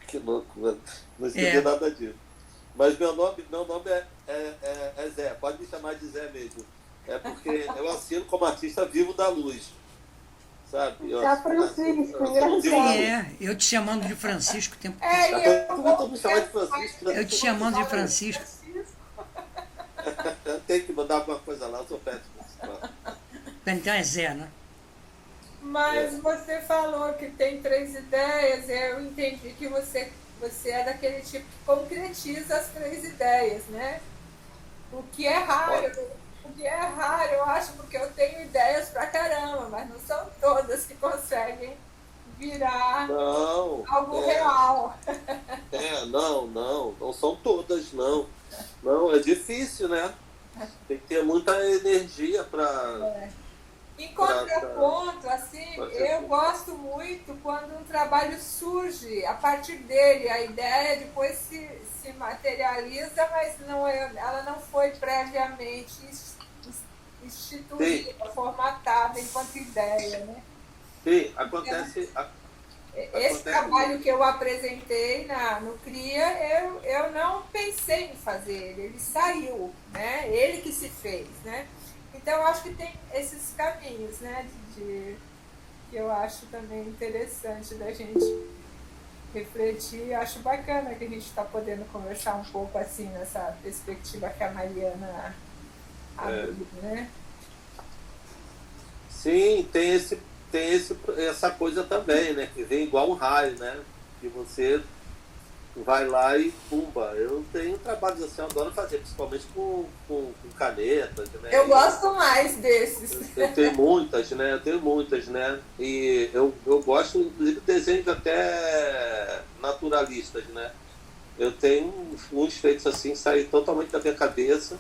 Que loucura. Não escrevi É, nada disso. Mas meu nome é Zé. Pode me chamar de Zé mesmo. É porque eu assino como artista vivo da luz, sabe? Eu Tá, assino, Francisco, eu assino vivo da luz. engraçado. eu te chamando de Francisco o tempo todo. É, e Até eu tu vou tentou me chamar de Francisco, pensar né? Eu te Vivo chamando de da luz. Francisco. Francisco. Eu tenho que mandar alguma coisa lá, eu sou péssimo. Então é Zé, né? É. Mas você falou que tem três ideias, eu entendi que você é daquele tipo que concretiza as três ideias, né? O que é raro, Ó, o que é raro, eu acho, porque eu tenho ideias pra caramba, mas não são todas que conseguem virar não, algo real. não são todas, não. Não, é difícil, né? Tem que ter muita energia para Em para contraponto, assim, fazer eu tudo. gosto muito quando um trabalho surge a partir dele, a ideia depois se materializa, mas não ela não foi previamente Sim, instituída, formatada enquanto ideia, né? sim, Então, esse acontece trabalho muito. que eu apresentei no CRIA, eu não pensei em fazer ele saiu, né? Ele que se fez, né? Então, eu acho que tem esses caminhos, né? Que eu acho também interessante da gente refletir. Acho bacana que a gente está podendo conversar um pouco assim nessa perspectiva que a Mariana É, abriu, né? sim, essa coisa também, né? Que vem igual um raio, né? Que você vai lá e pumba. Eu tenho trabalhos assim, eu adoro fazer, principalmente com canetas, né? Eu gosto mais desses. Eu tenho muitas, né? Eu tenho muitas, né? E eu gosto, inclusive, de desenhos até naturalistas, né? Eu tenho uns feitos assim, saem totalmente da minha cabeça.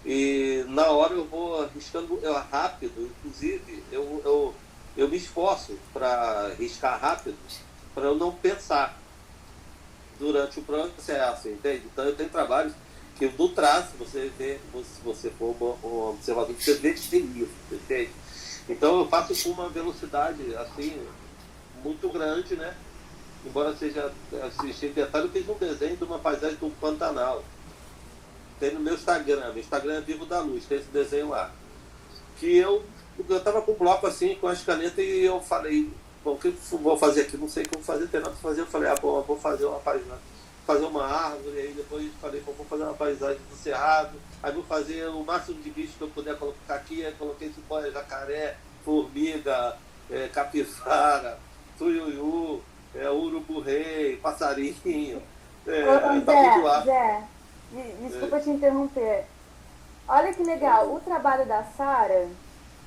E na hora eu vou riscando rápido, inclusive eu me esforço para riscar rápido, para eu não pensar durante o processo, entende? Então eu tenho trabalhos que no traço você vê, se você for um observador, você vê que tem isso, entende? Então eu faço com uma velocidade assim muito grande, né? Embora seja assistir em detalhe, eu fiz um desenho de uma paisagem do Pantanal. Tem no meu Instagram é Vivo da Luz, tem esse desenho lá. Que eu tava com um bloco assim, com as canetas, e eu falei, bom, o que eu vou fazer aqui? Não sei o que eu vou fazer, tem nada pra fazer. Eu falei, bom, eu vou fazer uma paisagem, fazer uma árvore, aí depois falei, bom, vou fazer uma paisagem do cerrado, aí vou fazer o máximo de bicho que eu puder colocar aqui, aí coloquei cipó, jacaré, formiga, capivara, tuiuiu, urubu-rei, passarinho, Ô, tá tudo Zé, lá. Zé, É, desculpa te interromper. Olha que legal, o trabalho da Sara,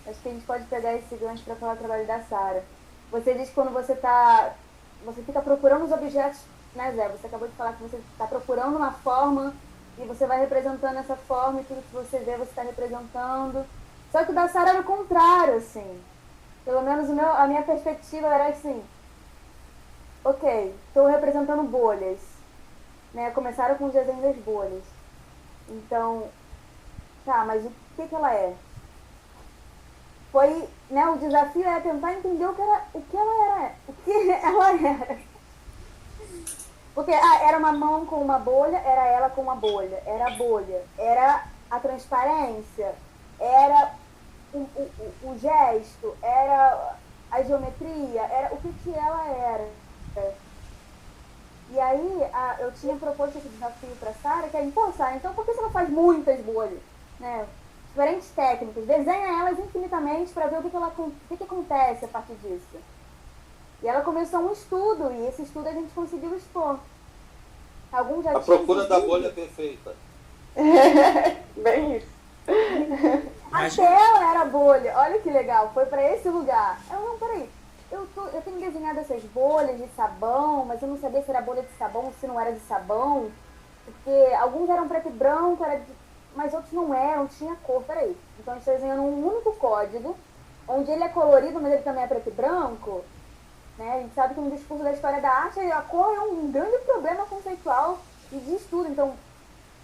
acho que a gente pode pegar esse gancho para falar do trabalho da Sara. Você diz que quando você fica procurando os objetos, né, Zé? Você acabou de falar que você está procurando uma forma e você vai representando essa forma e tudo que você vê você está representando. Só que o da Sara era o contrário, assim. Pelo menos a minha perspectiva era assim, ok, estou representando bolhas, né? Começaram com os desenhos das bolhas. Então, tá, mas o que ela é? Foi, né, o desafio é tentar entender o que ela era, o que ela era. Porque era uma mão com uma bolha, era ela com uma bolha, era a bolha, era a transparência, era o gesto, era a geometria, era o que ela era. E aí eu tinha proposto esse desafio para Sara, que é, então, Sara, então por que você não faz muitas bolhas? Né? Diferentes técnicas, desenha elas infinitamente para ver o que acontece a partir disso. E ela começou um estudo, e esse estudo a gente conseguiu expor. Alguns já a tinham, procura da bolha inclusive. perfeita. Bem isso. Mas Até ela era bolha. Olha que legal, foi para esse lugar. Não, peraí. Eu tenho desenhado essas bolhas de sabão, mas eu não sabia se era bolha de sabão ou se não era de sabão. Porque alguns eram preto e branco, mas outros não eram, tinha cor. Peraí. Então a gente está desenhando um único código, onde ele é colorido, mas ele também é preto e branco. Né? A gente sabe que no discurso da história da arte a cor é um grande problema conceitual e de estudo. Então,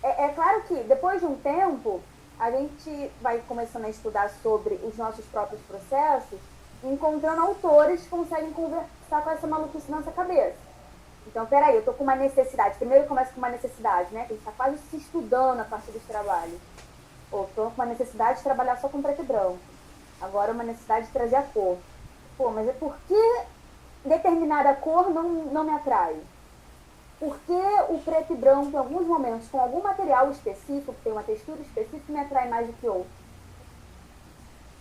é claro que depois de um tempo, a gente vai começando a estudar sobre os nossos próprios processos, encontrando autores que conseguem conversar com essa maluquice na nossa cabeça. Então, peraí, eu estou com uma necessidade. Primeiro começa com uma necessidade, né? Que a gente está quase se estudando a partir dos trabalhos. Ou estou com uma necessidade de trabalhar só com preto e branco. Agora uma necessidade de trazer a cor. Pô, mas é por que determinada cor não me atrai? Por que o preto e branco, em alguns momentos, com algum material específico, que tem uma textura específica, me atrai mais do que outro?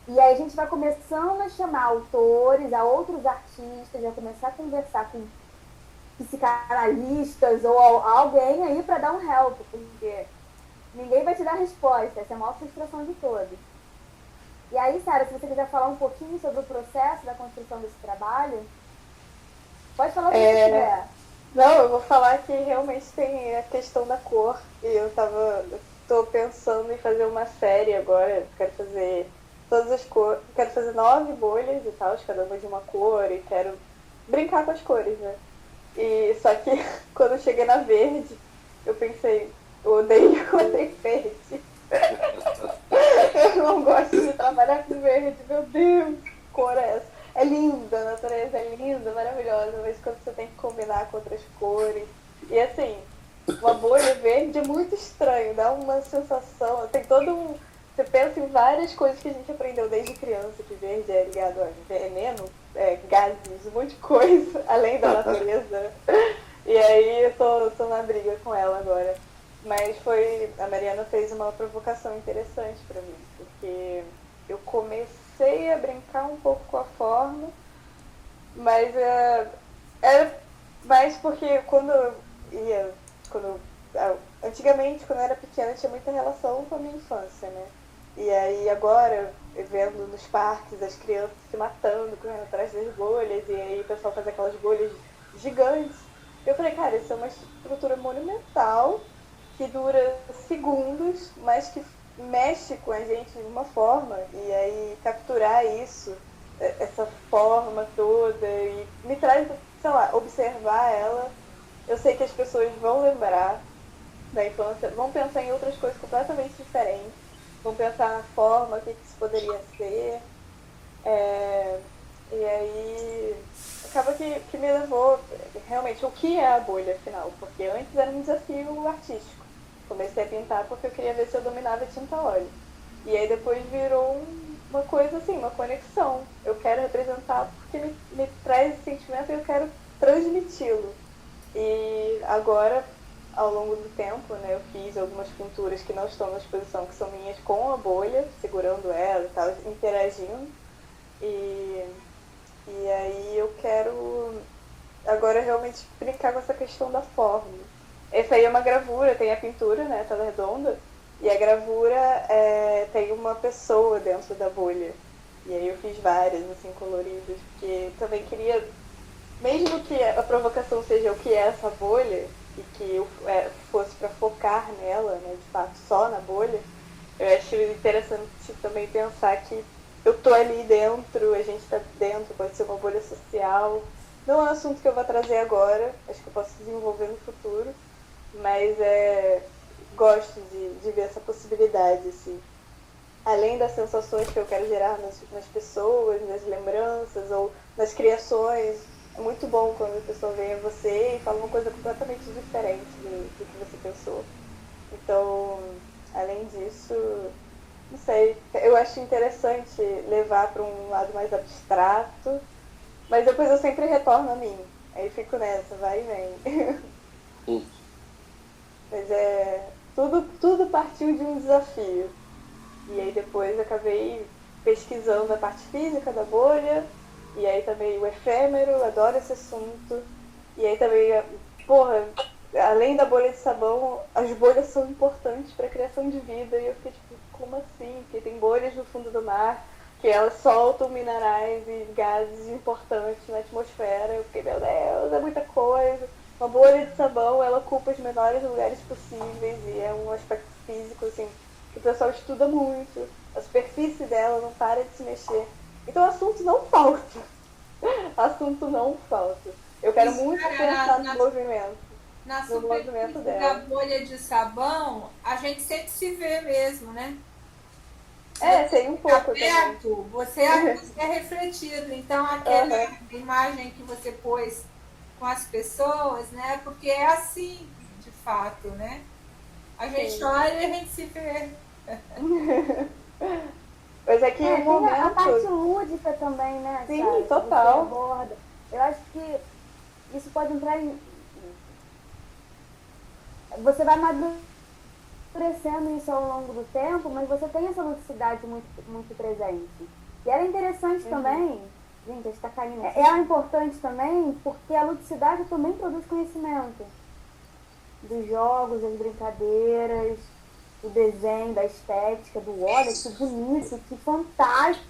E aí a gente vai começando a chamar autores, a outros artistas, a começar a conversar com psicanalistas ou alguém aí para dar um help, porque ninguém vai te dar resposta, essa é a maior frustração de todos. E aí, Sara, se você quiser falar um pouquinho sobre o processo da construção desse trabalho, pode falar o que você quiser. Não, eu vou falar que realmente tem a questão da cor, e tô pensando em fazer uma série agora, quero fazer todas as cores, quero fazer 9 bolhas e tal, cada uma de uma cor, e quero brincar com as cores, né? E só que quando eu cheguei na verde, eu pensei, eu odeio verde. Eu não gosto de trabalhar com verde, meu Deus, que cor é essa? É linda, a natureza é linda, maravilhosa, mas quando você tem que combinar com outras cores. E assim, uma bolha verde é muito estranho, dá uma sensação, tem todo um. Você pensa em várias coisas que a gente aprendeu desde criança, que verde é ligado a veneno, gases, um monte de coisa, além da natureza. E aí eu tô na briga com ela agora. Mas a Mariana fez uma provocação interessante pra mim, porque eu comecei a brincar um pouco com a forma, mas era mais porque antigamente, quando eu era pequena, tinha muita relação com a minha infância, né? E aí agora, vendo nos parques as crianças se matando, correndo atrás das bolhas, e aí o pessoal faz aquelas bolhas gigantes, eu falei, cara, isso é uma estrutura monumental, que dura segundos, mas que mexe com a gente de uma forma, e aí capturar isso, essa forma toda, e me traz, sei lá, observar ela. Eu sei que as pessoas vão lembrar da infância, vão pensar em outras coisas completamente diferentes, vão pensar na forma, o que isso poderia ser, e aí acaba que me levou realmente o que é a bolha, afinal, porque antes era um desafio artístico. Comecei a pintar porque eu queria ver se eu dominava tinta óleo. E aí depois virou uma coisa assim, uma conexão. Eu quero representar porque me traz esse sentimento e eu quero transmiti-lo. E agora, ao longo do tempo, né, eu fiz algumas pinturas que não estão na exposição, que são minhas com a bolha, segurando ela e tal, interagindo. E aí eu quero agora realmente brincar com essa questão da forma. Essa aí é uma gravura, tem a pintura, né, tá redonda, e a gravura tem uma pessoa dentro da bolha. E aí eu fiz várias, assim, coloridas, porque também queria, mesmo que a provocação seja o que é essa bolha, e que eu fosse para focar nela, né, de fato, só na bolha, eu acho interessante também pensar que eu tô ali dentro, a gente tá dentro, pode ser uma bolha social. Não é um assunto que eu vou trazer agora, acho que eu posso desenvolver no futuro, mas gosto de ver essa possibilidade, assim. Além das sensações que eu quero gerar nas pessoas, nas lembranças ou nas criações, é muito bom quando a pessoa vem a você e fala uma coisa completamente diferente do que você pensou. Então, além disso, não sei, eu acho interessante levar para um lado mais abstrato, mas depois eu sempre retorno a mim. Aí fico nessa, vai e vem. Mas tudo partiu de um desafio. E aí depois acabei pesquisando a parte física da bolha, e aí também o efêmero, adoro esse assunto. E aí também, além da bolha de sabão, as bolhas são importantes para a criação de vida. E eu fiquei tipo, como assim? Porque tem bolhas no fundo do mar, que elas soltam minerais e gases importantes na atmosfera. Eu fiquei, meu Deus, é muita coisa. Uma bolha de sabão, ela ocupa os menores lugares possíveis e é um aspecto físico, assim, que o pessoal estuda muito. A superfície dela não para de se mexer. Então, assunto não falta. Assunto não falta. Eu quero muito pensar no movimento. Na no movimento superfície dela. da bolha de sabão, a gente sempre se vê mesmo, né? Tem um pouco também. Você é refletido. Então, aquela imagem que você pôs com as pessoas, né? Porque é assim, de fato, né? A gente olha e a gente se vê. Mas é que o Tem momento... a parte lúdica também, né? Sim, Sara, que total. você aborda. Eu acho que isso pode entrar em... Você vai amadurecendo isso ao longo do tempo, mas você tem essa ludicidade muito, muito presente. E ela é interessante também, gente, a gente tá caindo. Ela é importante também porque a ludicidade também produz conhecimento. Dos jogos, das brincadeiras, do desenho, da estética, do olha, que bonito, que fantástico,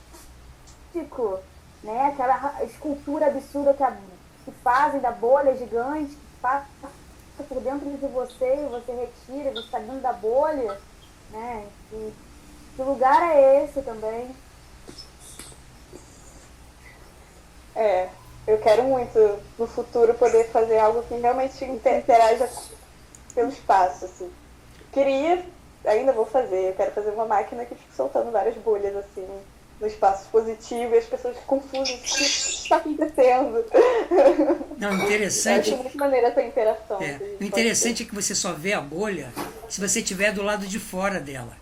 né? Aquela escultura absurda que fazem da bolha gigante, que passa por dentro de você e você retira, você está dentro da bolha, né? E que lugar é esse também? Eu quero muito no futuro poder fazer algo que realmente interaja pelo espaço, assim. Ainda vou fazer, eu quero fazer uma máquina que fique soltando várias bolhas, assim, no espaço positivo e as pessoas confundem o que está acontecendo. Não, interessante. Eu acho muito maneira essa interação. O interessante é que você só vê a bolha se você estiver do lado de fora dela.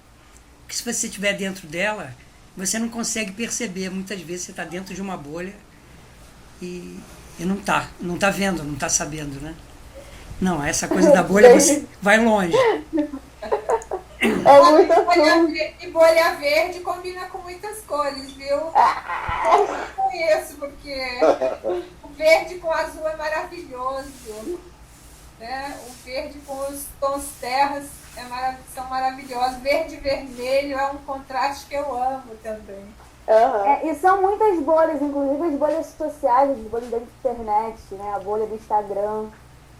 Porque se você estiver dentro dela, você não consegue perceber. Muitas vezes você está dentro de uma bolha e não está vendo, não está sabendo, né? Não, essa coisa da bolha você vai longe. E bolha verde combina com muitas cores, viu? Eu conheço, porque o verde com azul é maravilhoso. Né? O verde com os tons terras são maravilhosos. Verde e vermelho é um contraste que eu amo também. E são muitas bolhas, inclusive as bolhas sociais, as bolhas da internet, né? A bolha do Instagram.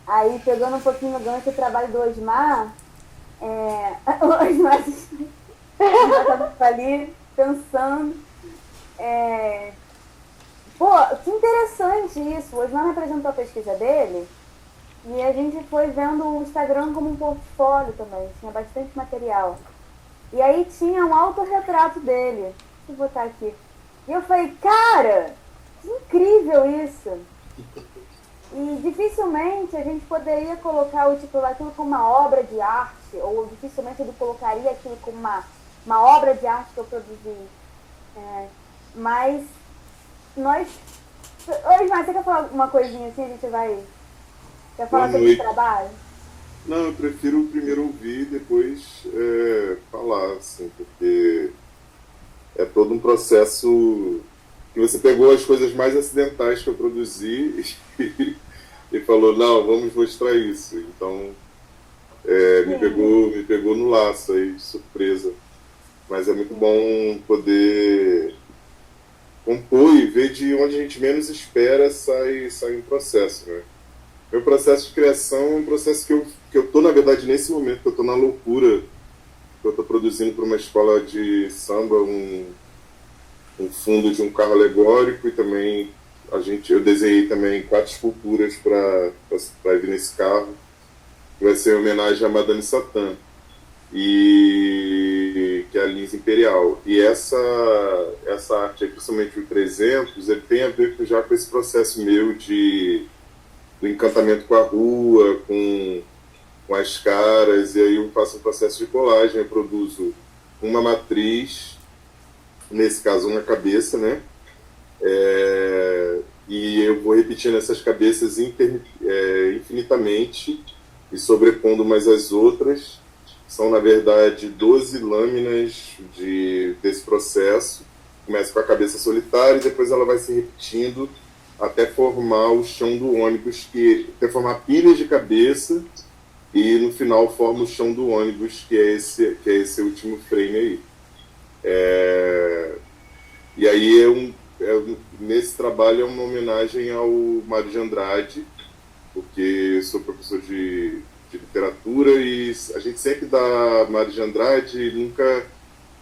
Aí, pegando um pouquinho o gancho do trabalho do Osmar, o Osmar estava ali pensando. Pô, que interessante isso. O Osmar me apresentou a pesquisa dele e a gente foi vendo o Instagram como um portfólio também. Tinha bastante material. E aí tinha um autorretrato dele. Deixa eu botar aqui. E eu falei, cara, que incrível isso. E dificilmente a gente poderia colocar aquilo como uma obra de arte, ou dificilmente ele colocaria aquilo como uma obra de arte que eu produzi. Mas nós... Oi, Ismael, você quer falar uma coisinha assim? A gente vai... Quer falar sobre o trabalho? Não, eu prefiro primeiro ouvir e depois falar, assim, porque é todo um processo que você pegou as coisas mais acidentais que eu produzi e falou, não, vamos mostrar isso. Então, me pegou no laço aí, de surpresa. Mas é muito bom poder compor e ver de onde a gente menos espera sair um processo, né? Meu processo de criação é um processo que eu tô, na verdade, nesse momento, que eu tô na loucura, que eu tô produzindo para uma escola de samba um fundo de um carro alegórico e também eu desenhei também 4 esculturas para vir nesse carro, que vai ser em homenagem a Madame Satã, que é a Lins Imperial. E essa arte, principalmente o 300, ele tem a ver já com esse processo meu do encantamento com a rua, com as caras, e aí eu faço um processo de colagem, eu produzo uma matriz, nesse caso uma cabeça, né? E eu vou repetindo essas cabeças infinitamente e sobrepondo umas às outras. São, na verdade, 12 lâminas desse processo. Começa com a cabeça solitária e depois ela vai se repetindo até formar o chão do ônibus, até formar pilhas de cabeça, e no final forma o chão do ônibus, que é esse último frame aí. E aí nesse trabalho é uma homenagem ao Mário de Andrade, porque eu sou professor de literatura e a gente sempre dá Mário de Andrade e nunca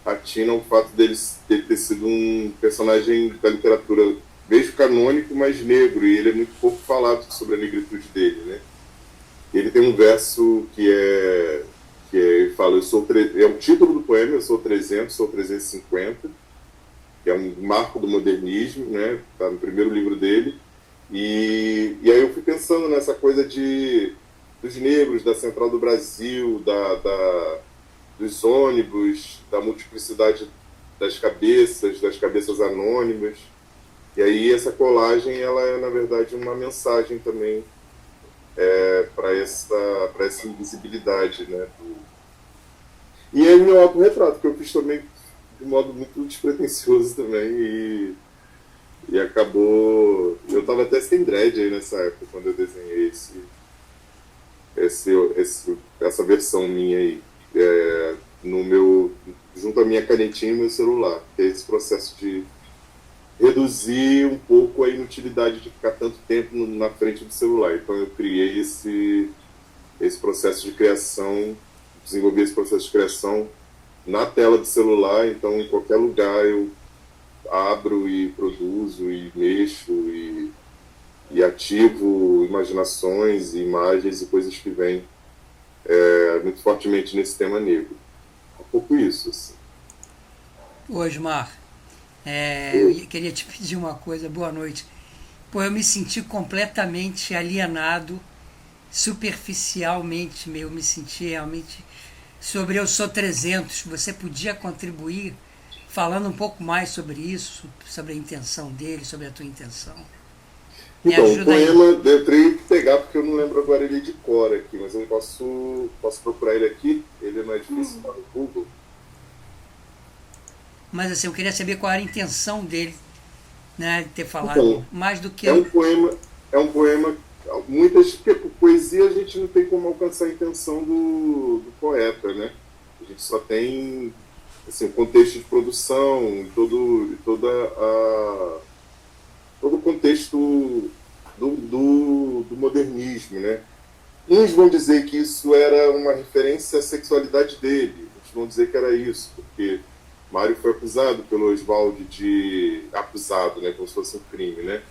atina o fato dele ter sido um personagem da literatura mesmo canônico, mas negro, e ele é muito pouco falado sobre a negritude dele, né? Ele tem um verso que fala, é o título do poema, eu sou 300, sou 350, que é um marco do modernismo, né? Está no primeiro livro dele, E aí eu fui pensando nessa coisa dos negros, da Central do Brasil, dos ônibus, da multiplicidade das cabeças anônimas. E aí essa colagem, ela é, na verdade, uma mensagem também para essa invisibilidade, né? E aí meu autorretrato, que eu fiz também de modo muito despretensioso também, e acabou... Eu estava até sem dread aí nessa época, quando eu desenhei essa versão minha aí, junto à minha canetinha e meu celular, que é esse processo de reduzir um pouco a inutilidade de ficar tanto tempo na frente do celular. Então eu criei esse processo de criação, desenvolvi esse processo de criação na tela do celular. Então em qualquer lugar eu abro e produzo e mexo e ativo imaginações e imagens e coisas que vêm muito fortemente nesse tema negro. Um pouco isso, assim. Osmar, eu queria te pedir uma coisa. Boa noite. Pô, eu me senti completamente alienado, superficialmente, eu me senti realmente sobre Eu Sou 300. Você podia contribuir falando um pouco mais sobre isso, sobre a intenção dele, sobre a tua intenção? Me então, ajuda o poema aí. eu teria que pegar, porque eu não lembro agora ele de cor aqui, mas eu posso procurar ele aqui. Ele não é difícil para o Google. Mas assim, eu queria saber qual era a intenção dele, né, de ter falado Então, mais do que... é um poema, porque poesia a gente não tem como alcançar a intenção do poeta, né? A gente só tem assim, o contexto de produção, todo o contexto do modernismo, né? Uns vão dizer que isso era uma referência à sexualidade dele, outros vão dizer que era isso, porque Mário foi acusado pelo Oswald acusado, né, como se fosse um crime, né,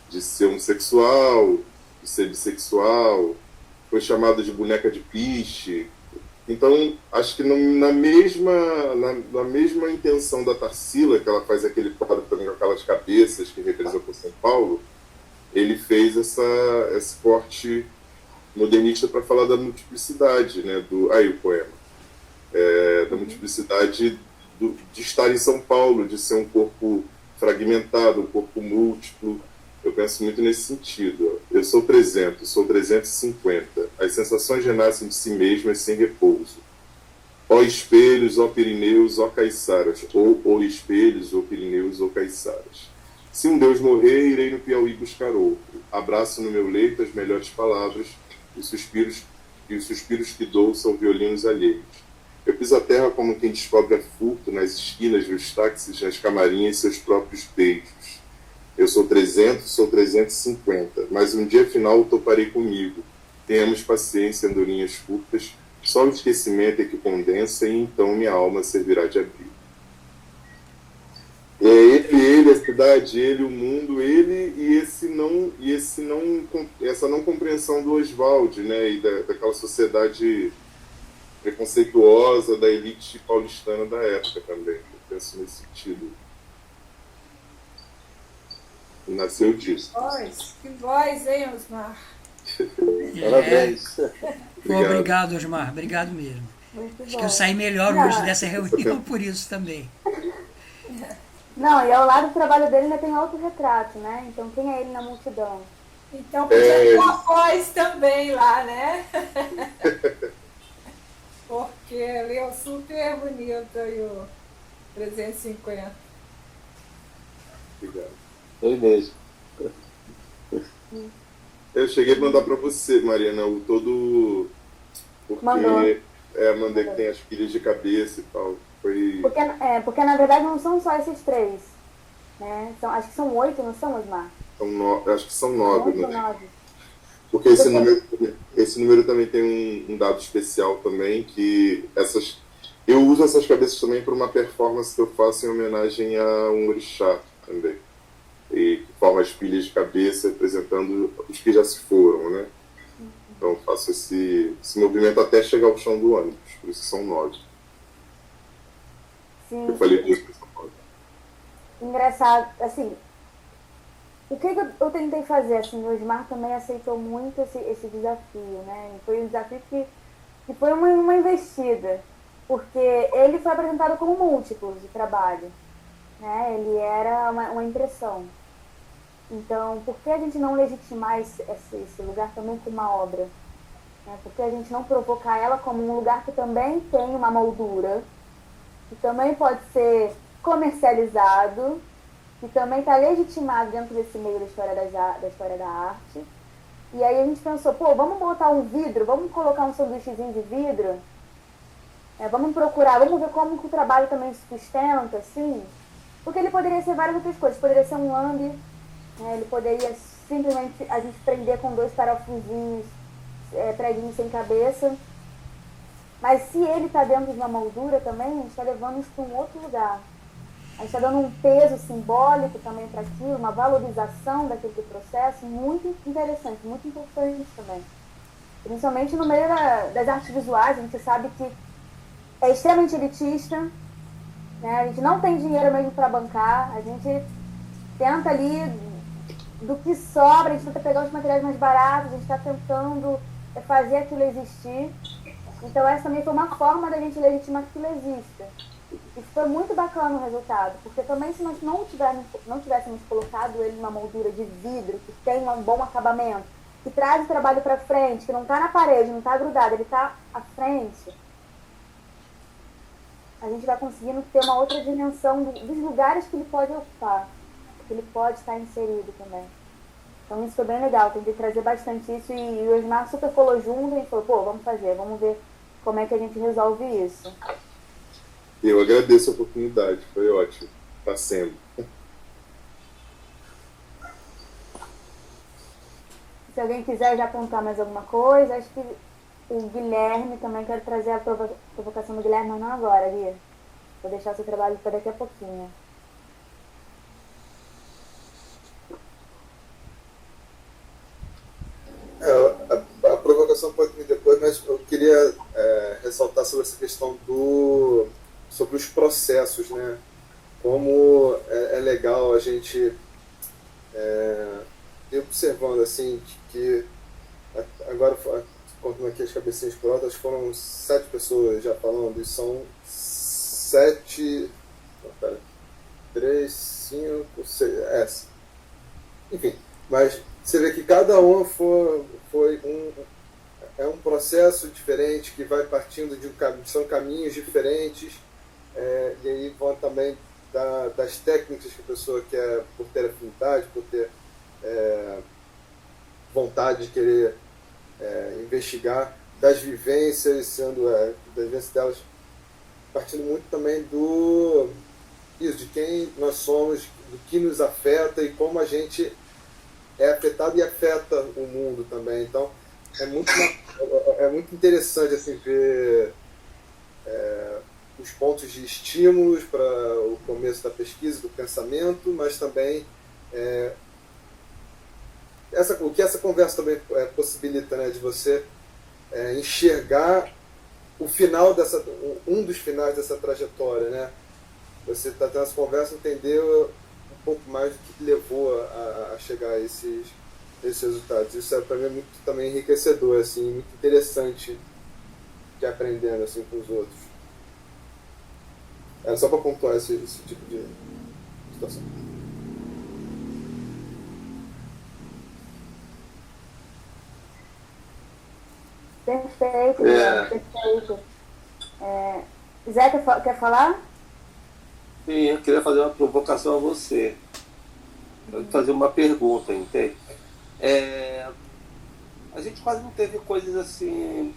de ser homossexual, de ser bissexual, foi chamado de boneca de piche. Então, acho que na mesma intenção da Tarsila, que ela faz aquele quadro também com aquelas cabeças que representam São Paulo, ele fez esse corte modernista para falar da multiplicidade, né, o poema, da multiplicidade de estar em São Paulo, de ser um corpo fragmentado, um corpo múltiplo. Eu penso muito nesse sentido. Eu sou 300, sou 350. As sensações renascem de si mesmas sem repouso. Ó espelhos, ó Pirineus, ó Caiçaras. Ou espelhos, ó Pirineus, ó Caiçaras. Se um Deus morrer, irei no Piauí buscar outro. Abraço no meu leito as melhores palavras, e os suspiros que dou são violinos alheios. Eu piso a terra como quem descobre a furto nas esquinas dos táxis, nas camarinhas, seus próprios beijos. Eu sou 300, sou 350, mas um dia final toparei comigo. Tenhamos paciência, andorinhas curtas, só o esquecimento é que condensa e então minha alma servirá de abrigo. É ele, a cidade, ele, o mundo, ele e essa não compreensão do Oswald, né, e daquela sociedade preconceituosa da elite paulistana da época também. Eu penso nesse sentido. Nasceu disso. Que voz, hein, Osmar? Parabéns. Obrigado, Osmar. Obrigado mesmo. Muito Acho bom. que eu saí melhor hoje dessa reunião por isso também. Não, e ao lado do trabalho dele ainda tem autorretrato, né? Então quem é ele na multidão? Então podia ter uma voz também lá, né? Porque leu super bonito aí o 350. Obrigado. Foi mesmo. Eu cheguei a mandar para você, Mariana, o todo... Porque mandei que tem as pilhas de cabeça e tal. Foi... Porque na verdade não são só esses 3, né? Acho que são 8, não são, Osmar? Acho que são 9. 8 ou né? 9. Porque esse número também tem um dado especial também, que eu uso essas cabeças também para uma performance que eu faço em homenagem a um orixá também. E que forma as pilhas de cabeça representando os que já se foram, né? Então eu faço esse movimento até chegar ao chão do ônibus, por isso são 9. Sim. Eu falei isso. Engraçado, assim, O que eu tentei fazer, assim, o Osmar também aceitou muito esse desafio, né? E foi um desafio que foi uma investida, porque ele foi apresentado como múltiplo de trabalho, né? Ele era uma impressão. Então, por que a gente não legitimar esse lugar também com uma obra? Né? Por que a gente não provocar ela como um lugar que também tem uma moldura, que também pode ser comercializado, que também está legitimado dentro desse meio da história da arte. E aí a gente pensou, pô, vamos botar um vidro, vamos colocar um sanduíchezinho de vidro, vamos procurar, vamos ver como que o trabalho também se sustenta, assim, porque ele poderia ser várias outras coisas, poderia ser um lambe, né? Ele poderia simplesmente a gente prender com 2 parafusinhos, preguinhos sem cabeça, mas se ele está dentro de uma moldura também, a gente está levando isso para um outro lugar. A gente está dando um peso simbólico também para aquilo, uma valorização daquele processo muito interessante, muito importante também. Principalmente no meio das artes visuais, a gente sabe que é extremamente elitista, né? A gente não tem dinheiro mesmo para bancar, a gente tenta ali, do que sobra, a gente tenta pegar os materiais mais baratos, a gente está tentando fazer aquilo existir. Então essa também foi uma forma da gente legitimar que aquilo exista. E foi muito bacana o resultado, porque também se nós não tivéssemos colocado ele numa moldura de vidro, que tem um bom acabamento, que traz o trabalho para frente, que não está na parede, não está grudado, ele está à frente, a gente vai conseguindo ter uma outra dimensão dos lugares que ele pode ocupar, que ele pode estar inserido também. Então isso foi bem legal, tentei trazer bastante isso e o Osmar super colou junto e falou, pô, vamos fazer, vamos ver como é que a gente resolve isso. Eu agradeço a oportunidade, foi ótimo, está sendo. Se alguém quiser já apontar mais alguma coisa, acho que o Guilherme também, quero trazer a provocação do Guilherme, mas não agora, Gui. Vou deixar o seu trabalho para daqui a pouquinho. A provocação pode vir depois, mas eu queria ressaltar sobre essa questão sobre os processos, né? Como é legal a gente ir observando assim que agora, contando aqui as cabecinhas por alto, acho que foram 7 pessoas já falando, e são 7, 3, 5, 6, enfim, mas você vê que cada uma foi um processo diferente que vai partindo são caminhos diferentes, e aí vão também das técnicas que a pessoa quer, por ter afinidade, por ter vontade de querer investigar, das vivências, das vivências delas, partindo muito também de quem nós somos, do que nos afeta e como a gente é afetado e afeta o mundo também. Então, é muito interessante assim, ver os pontos de estímulos para o começo da pesquisa, do pensamento, mas também o que essa conversa também possibilita, né, de você enxergar o final um dos finais dessa trajetória, né? Você está tendo essa conversa, entender um pouco mais do que levou a chegar a esses resultados. Isso para mim é muito também enriquecedor, assim, muito interessante de aprendendo assim com os outros. Era só para pontuar esse tipo de situação. Perfeito, perfeito. Zé, quer falar? Sim, eu queria fazer uma provocação a você. Eu vou fazer uma pergunta, entende? A gente quase não teve coisas assim,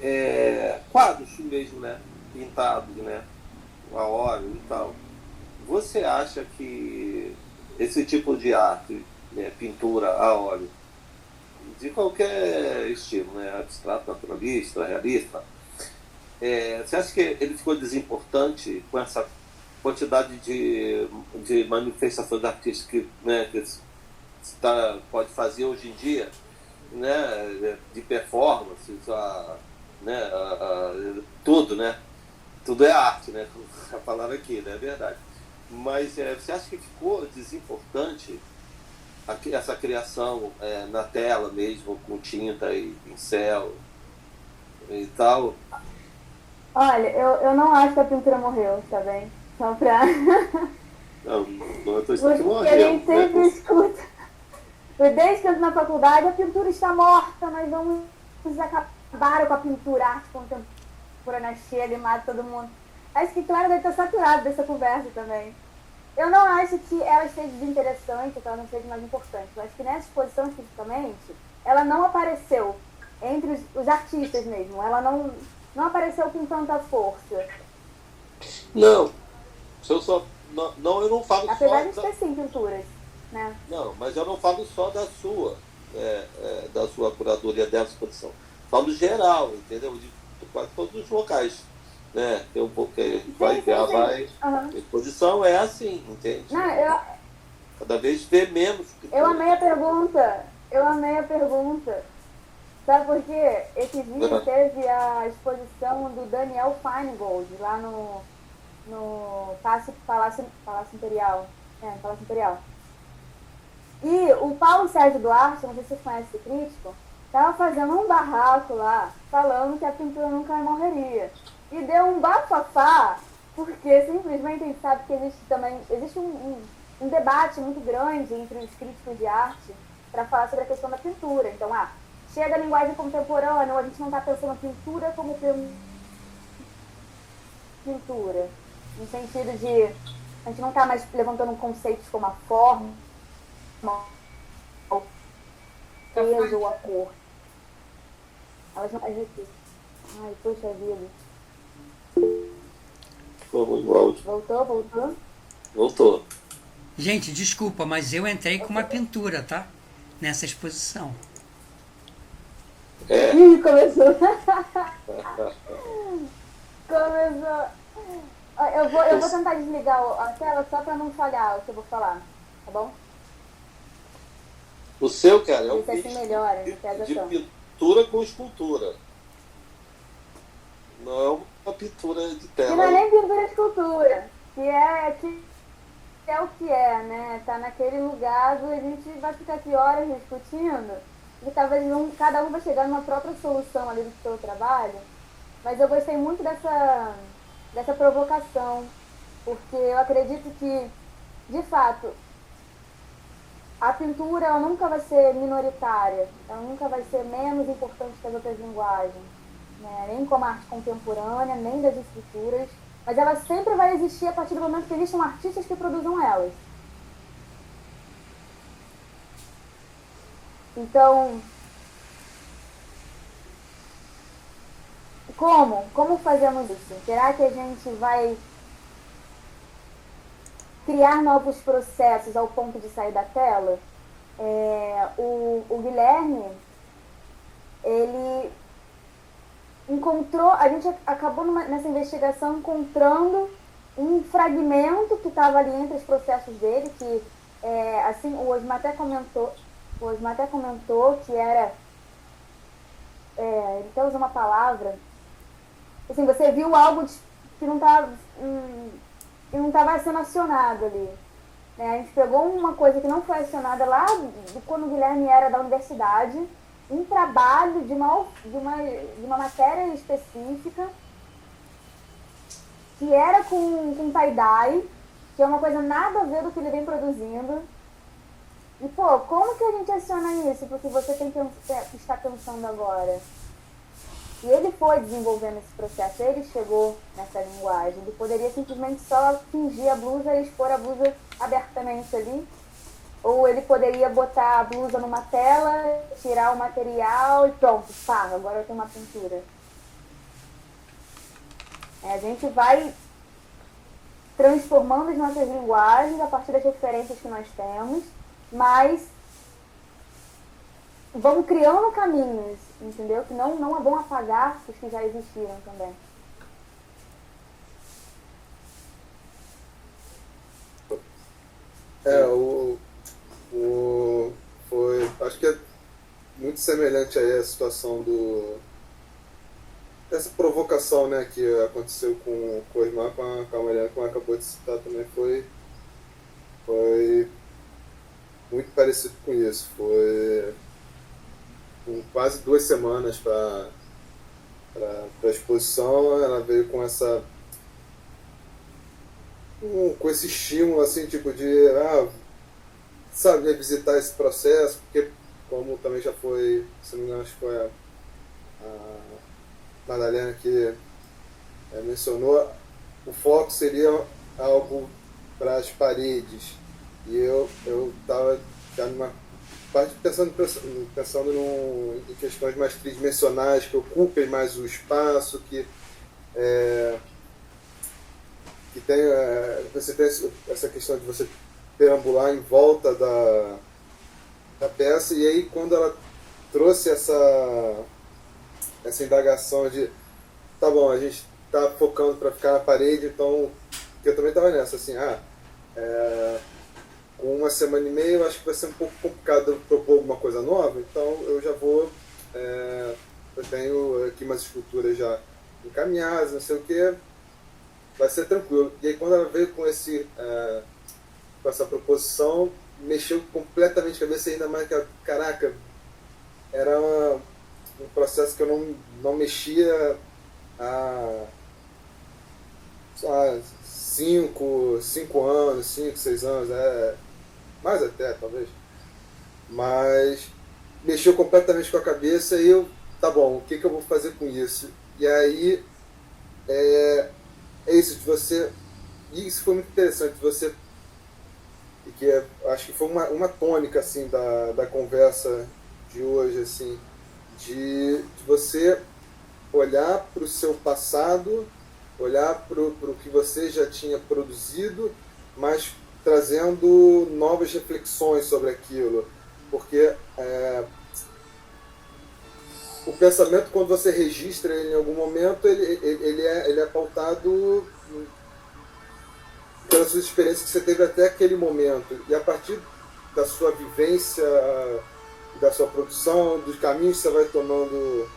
quadros mesmo, né? Pintados, né? A óleo e tal. Você acha que esse tipo de arte, né, pintura a óleo, de qualquer estilo, né, abstrato, naturalista, realista, você acha que ele ficou desimportante com essa quantidade de manifestações artísticas que pode fazer hoje em dia, né, de performances, tudo, né? Tudo é arte, né? A palavra aqui, né? É verdade. Mas você acha que ficou desimportante essa criação na tela mesmo, com tinta e pincel e tal. Olha, eu não acho que a pintura morreu, tá bem? Só pra... Não, eu tô dizendo que Porque a morreu. gente sempre Né? escuta. Desde que eu entro na faculdade, a pintura está morta, nós vamos acabar com a pintura, a arte contemporânea chega e mata todo mundo. Acho que claro, deve estar saturado dessa conversa também. Eu não acho que ela esteja desinteressante, que ela não seja mais importante. Eu acho que nessa exposição especificamente, ela não apareceu entre os artistas mesmo. Ela não apareceu com tanta força. Não. Se eu só. Não, eu não falo Apesar de só. ter sim pinturas, né? Não, mas eu não falo só da sua curadoria dessa exposição. Falo geral, entendeu? De quase todos os locais. Né? Tem um pouco que a gente vai ver, vai. Uhum. A exposição é assim, entende? Não, Cada vez vê menos. eu amei a pergunta. Sabe por quê? Esses dias teve a exposição do Daniel Feingold lá no Palácio Imperial. No Palácio Imperial. E o Paulo Sérgio Duarte, não sei se vocês conhecem esse crítico, estava fazendo um barraco lá, falando que a pintura nunca morreria. E deu um bafafá, porque simplesmente a gente sabe que existe um debate muito grande entre os críticos de arte para falar sobre a questão da pintura. Então, chega a linguagem contemporânea, ou a gente não está pensando a pintura como pintura. No sentido de a gente não está mais levantando conceitos como a forma, o peso ou a cor. Elas não. Ai, poxa vida. Voltou. Gente, desculpa, mas eu entrei com uma pintura, tá? Nessa exposição. Ih, começou. Eu vou tentar desligar a tela só pra não falhar o que eu vou falar, tá bom? O seu, cara, é um Isso assim melhora, de pintura com escultura. Não é uma pintura de tela. Que não é nem pintura e escultura, que é o que é, né? Tá naquele lugar, a gente vai ficar aqui horas discutindo e talvez cada um vai chegar numa própria solução ali do seu trabalho, mas eu gostei muito dessa provocação, porque eu acredito que, de fato, a pintura ela nunca vai ser minoritária, ela nunca vai ser menos importante que as outras linguagens, né? Nem como a arte contemporânea, nem das escrituras, mas ela sempre vai existir a partir do momento que existam artistas que produzam elas. Então, como fazemos isso? Será que a gente vai criar novos processos ao ponto de sair da tela? O Guilherme, ele encontrou, a gente acabou nessa investigação encontrando um fragmento que estava ali entre os processos dele, que assim, o Osmar até comentou que era, ele até usa uma palavra, assim, você viu algo que não estava sendo acionado ali. Né? A gente pegou uma coisa que não foi acionada lá de quando o Guilherme era da universidade, um trabalho de uma matéria específica que era com tie-dye, que é uma coisa nada a ver do que ele vem produzindo. E, como que a gente aciona isso? Porque você está pensando agora. E ele foi desenvolvendo esse processo, ele chegou nessa linguagem. Ele poderia simplesmente só fingir a blusa e expor a blusa abertamente ali. Ou ele poderia botar a blusa numa tela, tirar o material e pronto, agora eu tenho uma pintura. A gente vai transformando as nossas linguagens a partir das referências que nós temos, mas vão criando caminhos, entendeu? Que não é bom apagar os que já existiram também. Acho que é muito semelhante aí a situação dessa provocação, né, que aconteceu com o Osmar, com a Mariana, como acabou de citar também, foi muito parecido com isso. Foi com quase 2 semanas para a exposição. Ela veio com com esse estímulo, assim, tipo de, sabe, visitar esse processo, porque, como também já foi, se não me engano, acho que foi a Madalena que mencionou, o foco seria algo para as paredes. E eu estava já numa parte pensando em questões mais tridimensionais, que ocupem mais o espaço, que tem, você tem essa questão de você perambular em volta da peça. E aí, quando ela trouxe essa indagação de, tá bom, a gente tá focando para ficar na parede, então eu também estava nessa, assim, com 1 semana e meia eu acho que vai ser um pouco complicado eu propor alguma coisa nova, então eu já vou, eu tenho aqui umas esculturas já encaminhadas, não sei o que, vai ser tranquilo. E aí, quando ela veio com com essa proposição, mexeu completamente a cabeça, ainda mais que, caraca, era um processo que eu não mexia há, sei lá, 5 anos, 5, 6 anos, mais até, talvez. Mas mexeu completamente com a cabeça e eu, tá bom, o que eu vou fazer com isso? E aí, é isso de você, e isso foi muito interessante, você, e que acho que foi uma tônica, assim, da conversa de hoje, assim, de você olhar para o seu passado, olhar para o que você já tinha produzido, mas trazendo novas reflexões sobre aquilo. Porque o pensamento, quando você registra ele em algum momento, ele é pautado pelas suas experiências que você teve até aquele momento. E a partir da sua vivência, da sua produção, dos caminhos que você vai tomando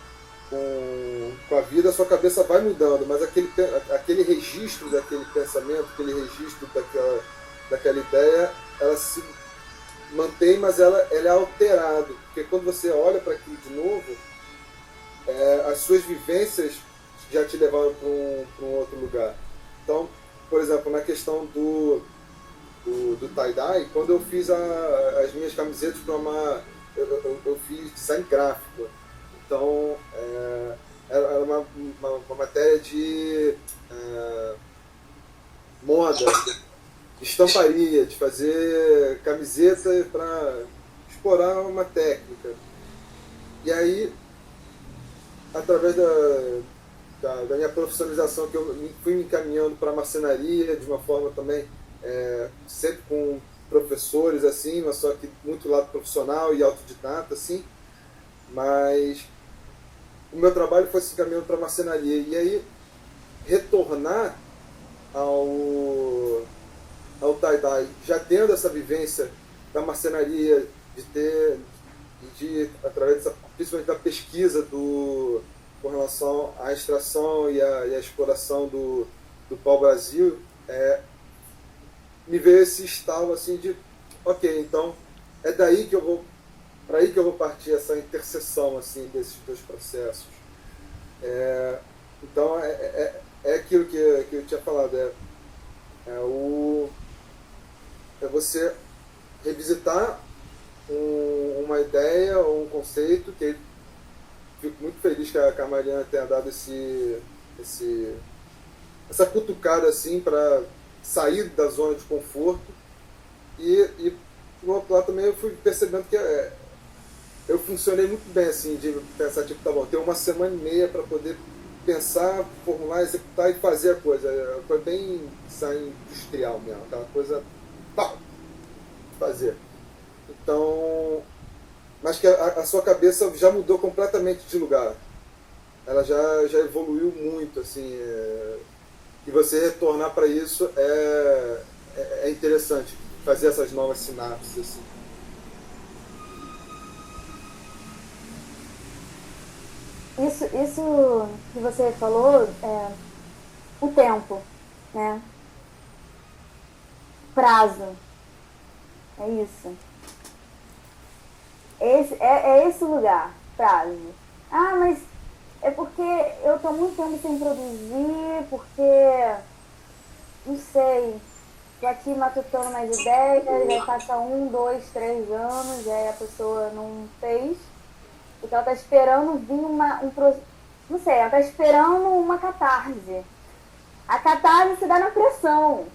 com a vida, a sua cabeça vai mudando, mas aquele registro daquele pensamento, aquele registro daquela ideia, ela se mantém, mas ela é alterado, porque quando você olha para aquilo de novo, as suas vivências já te levaram para um outro lugar. Então, por exemplo, na questão do tie-dye, quando eu fiz as minhas camisetas para eu fiz design gráfico. Então, era uma matéria de moda, estamparia, de fazer camiseta para explorar uma técnica. E aí, através da minha profissionalização, que eu fui me encaminhando para a marcenaria de uma forma também, sempre com professores, assim, mas só que muito lado profissional e autodidata, assim. Mas o meu trabalho foi se encaminhando para a marcenaria. E aí, retornar ao tie-dye, já tendo essa vivência da marcenaria, através principalmente da pesquisa com relação à extração e à exploração do pau-brasil, me veio esse estalo, assim, de, ok, então é daí que eu vou, para aí que eu vou partir, essa interseção, assim, desses dois processos. Então é aquilo que eu tinha falado, é você revisitar uma ideia ou um conceito, que fico muito feliz que a Mariana tenha dado essa cutucada, assim, para sair da zona de conforto. E do outro lado também eu fui percebendo que eu funcionei muito bem, assim, de pensar, tipo, tá bom, tenho 1 semana e meia para poder pensar, formular, executar e fazer a coisa. Foi bem design industrial mesmo, aquela coisa, pá, fazer. Então, mas que a sua cabeça já mudou completamente de lugar. Ela já evoluiu muito, assim, e você retornar para isso é interessante, fazer essas novas sinapses, assim. Isso que você falou, o tempo, né? Prazo. É isso. É esse o lugar, prazo. Ah, mas é porque eu tô muito tempo sem produzir, porque, não sei, tô aqui matutando mais ideias, aí passa 1, 2, 3 anos, aí a pessoa não fez, porque ela tá esperando vir não sei, ela tá esperando uma catarse. A catarse se dá na pressão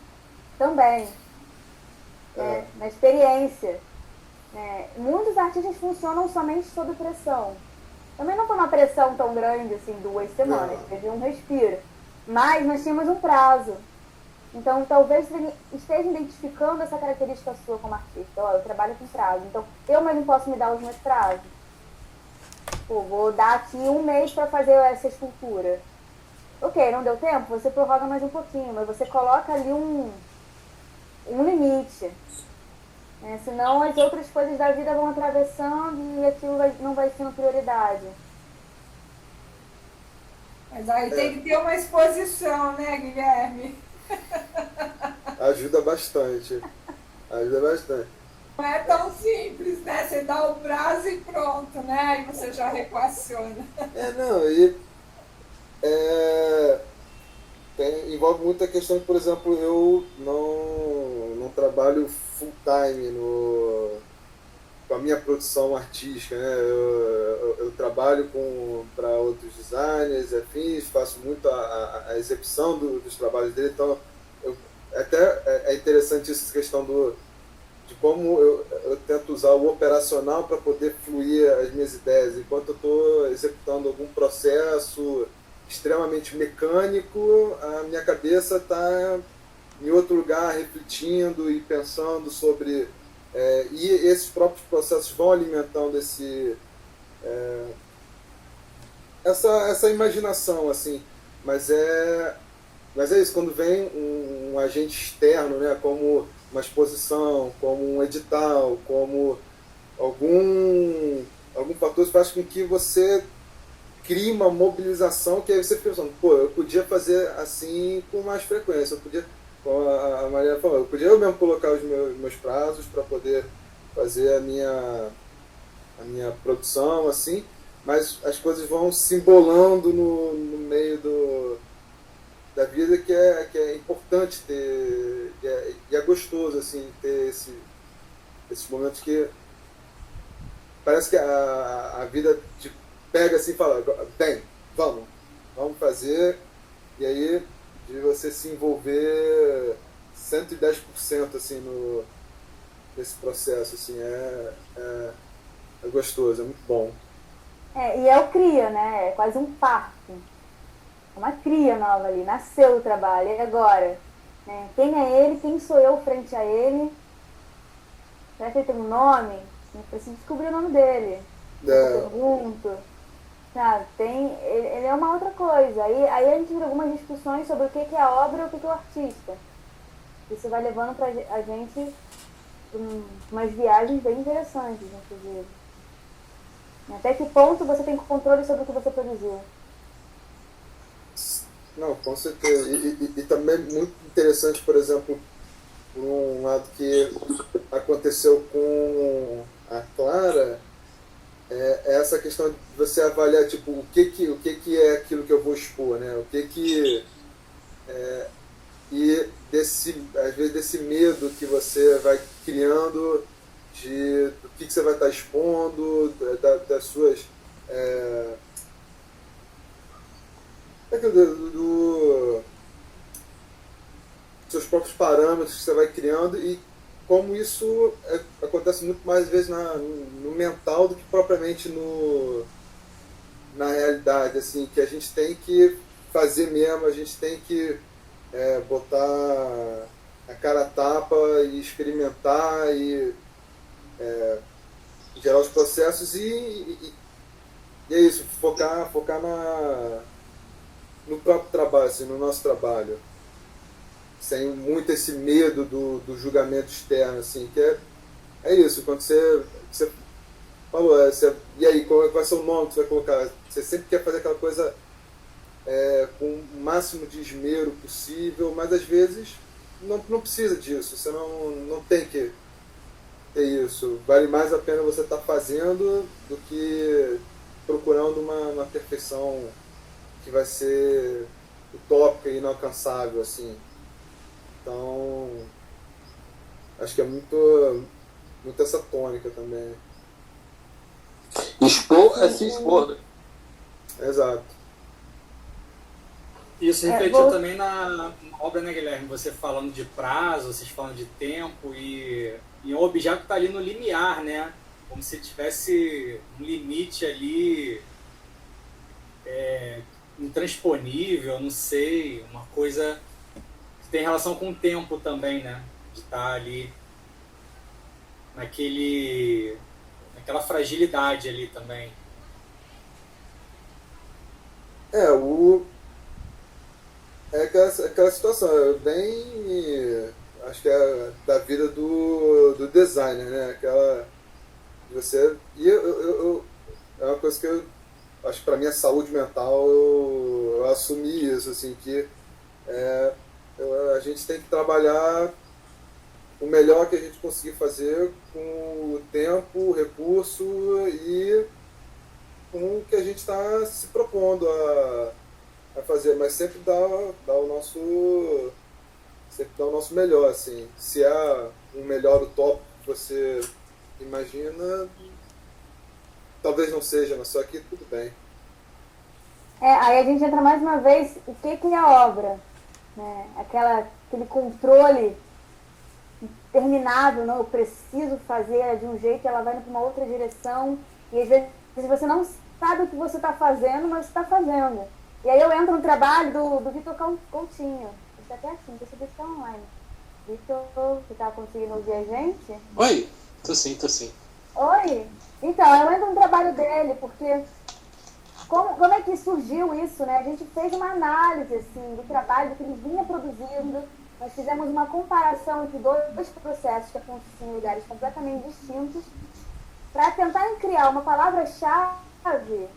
também, né? Na experiência. Muitos artistas funcionam somente sob pressão. Também não foi uma pressão tão grande, assim, 2 semanas, teve um respiro. Mas nós tínhamos um prazo. Então, talvez você esteja identificando essa característica sua como artista. Ó, eu trabalho com prazo, então eu mesmo posso me dar os meus prazos. Pô, vou dar aqui 1 mês para fazer essa escultura. Ok, não deu tempo? Você prorroga mais um pouquinho, mas você coloca ali um limite. Senão as outras coisas da vida vão atravessando e aquilo não vai sendo prioridade. Mas aí tem que ter uma exposição, né, Guilherme? Ajuda bastante. Ajuda bastante. Não é tão simples, né? Você dá o prazo e pronto, né? E você já reequaciona. Não, envolve muita questão que, por exemplo, eu não trabalho full time com a minha produção artística, né? Eu trabalho para outros designers, afins, faço muito a execução dos trabalhos dele, então até é interessante essa questão de como eu tento usar o operacional para poder fluir as minhas ideias. Enquanto eu estou executando algum processo extremamente mecânico, a minha cabeça está em outro lugar, refletindo e pensando sobre... e esses próprios processos vão alimentando essa imaginação, assim. Mas é isso, quando vem um agente externo, né, como uma exposição, como um edital, como algum fator que faz com que você crie uma mobilização, que aí você fica pensando, pô, eu podia fazer assim com mais frequência, eu podia, como a Maria falou, eu podia eu mesmo colocar os meus prazos para poder fazer a minha produção, assim, mas as coisas vão se embolando no meio da vida, que é importante ter, e é gostoso, assim, ter esses momentos que parece que a vida te pega assim e fala, bem, vamos fazer, e aí de você se envolver 110% assim nesse processo, assim, é gostoso, é muito bom. E é o cria, né? É quase um parto. É uma cria nova ali, nasceu o trabalho, e agora? Né? Quem é ele? Quem sou eu frente a ele? Será que ele tem um nome? Eu preciso descobrir o nome dele. Eu pergunto. Sabe? Ele é uma outra coisa. Aí a gente tem algumas discussões sobre o que é a obra e o que é o artista. Isso vai levando a gente umas viagens bem interessantes, inclusive. Até que ponto você tem controle sobre o que você produziu? Não, com certeza. E também é muito interessante, por exemplo, por um lado que aconteceu com a Clara, é essa questão de você avaliar, tipo, o que é aquilo que eu vou expor, né? E às vezes desse medo que você vai criando do que você vai estar expondo, das suas seus próprios parâmetros que você vai criando, e como isso acontece muito mais vezes no mental do que propriamente na realidade, assim, que a gente tem que fazer mesmo, a gente tem que botar a cara a tapa e experimentar e gerar os processos e é isso, focar no próprio trabalho, assim, no nosso trabalho, sem muito esse medo do julgamento externo, assim, que é isso, quando você falou, e aí, qual vai ser o nome que você vai colocar? Você sempre quer fazer aquela coisa com o máximo de esmero possível, mas às vezes não precisa disso, você não tem que é isso. Vale mais a pena você estar fazendo do que procurando uma perfeição que vai ser utópica e inalcançável, assim. Então, acho que é muito essa tônica também. Expor é se expor, né? Exato. Isso refletiu também na obra, né, Guilherme? Você falando de prazo, vocês falando de tempo e um objeto que está ali no limiar, né? Como se tivesse um limite ali intransponível, não sei, uma coisa que tem relação com o tempo também, né? De estar ali naquela fragilidade ali também. É aquela situação, bem. Acho que é da vida do designer, né? Aquela. Você. E é uma coisa que eu acho que para minha saúde mental eu assumi isso, assim, que a gente tem que trabalhar o melhor que a gente conseguir fazer com o tempo, o recurso e com o que a gente está se propondo a fazer, mas sempre dá o nosso melhor, assim. Se há um melhor utópico que você imagina, talvez não seja, mas só que tudo bem. Aí a gente entra mais uma vez, o que é a obra? Né? Aquele controle interminável, não, eu preciso fazer de um jeito, ela vai para uma outra direção, e às vezes você não sabe o que você está fazendo, mas está fazendo. E aí eu entro no trabalho do Vitor Coutinho. Está até assim, não sei se está online. Vitor, você está conseguindo ouvir a gente? Oi, tô sim. Oi? Então, eu entro no trabalho dele, porque como é que surgiu isso, né? A gente fez uma análise, assim, do trabalho que ele vinha produzindo. Nós fizemos uma comparação entre dois processos que aconteciam em lugares completamente distintos para tentar criar uma palavra-chave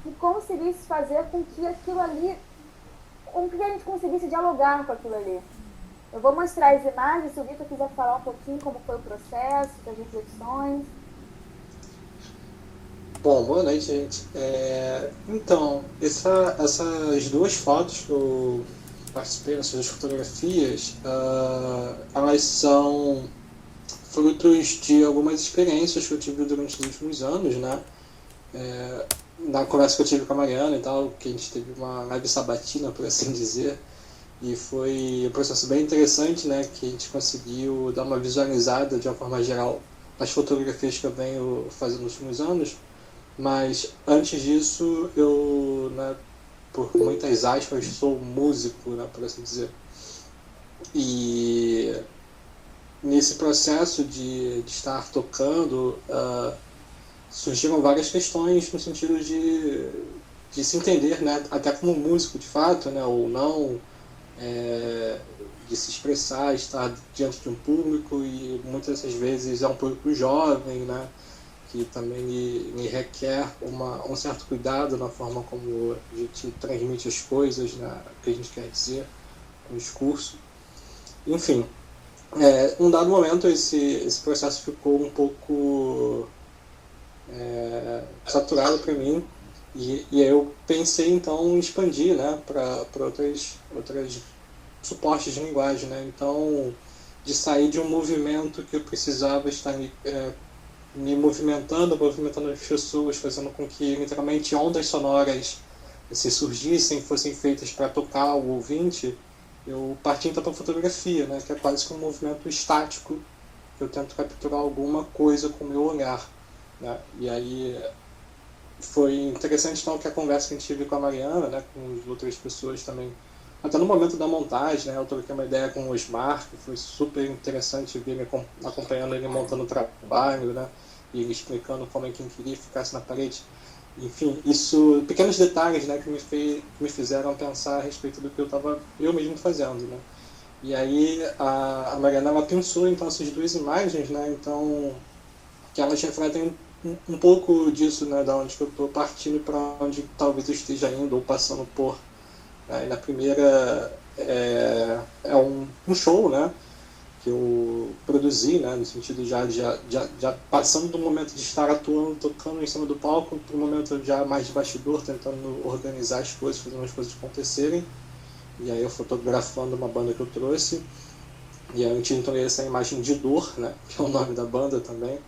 que conseguisse fazer com que aquilo ali, com que a gente conseguisse dialogar com aquilo ali. Eu vou mostrar as imagens, se o Vitor quiser falar um pouquinho como foi o processo, das reflexões. Bom, boa noite, gente. Então, essas duas fotos que eu participei, essas duas fotografias, elas são frutos de algumas experiências que eu tive durante os últimos anos, né? Na conversa que eu tive com a Mariana e tal, que a gente teve uma live sabatina, por assim dizer, e foi um processo bem interessante, né? Que a gente conseguiu dar uma visualizada de uma forma geral nas fotografias que eu venho fazendo nos últimos anos. Mas antes disso, eu, né, por muitas aspas, sou músico, né, por assim dizer. E nesse processo de estar tocando, surgiram várias questões no sentido de se entender, né, até como músico de fato, né, ou não, de se expressar, estar diante de um público, e muitas dessas vezes é um público jovem, né, que também me requer um certo cuidado na forma como a gente transmite as coisas, né, o que a gente quer dizer com o discurso. Enfim, em um dado momento esse processo ficou um pouco saturado para mim, e aí eu pensei então em expandir, né, para outras suportes de linguagem, né? Então, de sair de um movimento que eu precisava estar me movimentando as pessoas, fazendo com que literalmente ondas sonoras se surgissem, fossem feitas para tocar o ouvinte. Eu parti então para a fotografia, né, que é quase que um movimento estático, que eu tento capturar alguma coisa com o meu olhar, né? E aí foi interessante então que a conversa que a gente tive com a Mariana, né, com outras pessoas também, até no momento da montagem, né, eu troquei uma ideia com o Osmar, que foi super interessante ver ele acompanhando ele montando o trabalho, né, e ele explicando como é que ele queria que ficasse na parede. Enfim, isso, pequenos detalhes, né, que me fizeram pensar a respeito do que eu estava eu mesmo fazendo, né. E aí a Mariana, ela pensou então essas duas imagens, né, então que elas refletem um pouco disso, né, da onde eu estou partindo para onde talvez eu esteja indo ou passando por. Né. E na primeira é um show, né, eu produzi, né, no sentido já passando do momento de estar atuando, tocando em cima do palco, para o momento já mais de bastidor, tentando organizar as coisas, fazendo as coisas acontecerem. E aí eu fotografando uma banda que eu trouxe, e aí eu intitulei essa imagem de Dor, né, que é o nome da banda também,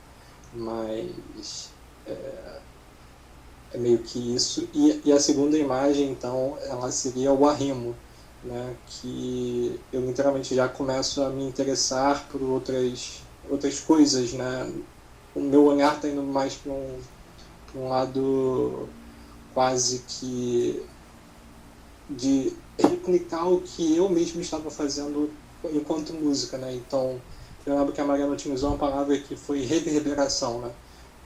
mas é meio que isso. E a segunda imagem, então, ela seria o Arrimo, né, que eu literalmente já começo a me interessar por outras coisas, né. O meu olhar está indo mais para um lado quase que de replicar o que eu mesmo estava fazendo enquanto música, né. Então, eu lembro que a Mariana utilizou uma palavra que foi reverberação, né,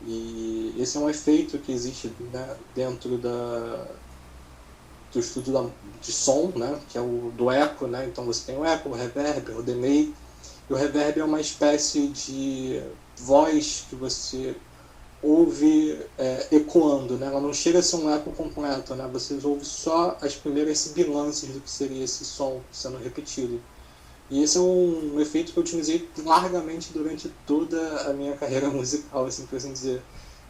e esse é um efeito que existe, né, dentro do estudo de som, né, que é o do eco, né. Então você tem o eco, o reverb, o delay. E o reverb é uma espécie de voz que você ouve ecoando, né. Ela não chega a ser um eco completo, né. Você ouve só as primeiras sibilâncias do que seria esse som sendo repetido. E esse é um efeito que eu utilizei largamente durante toda a minha carreira musical, assim por assim dizer.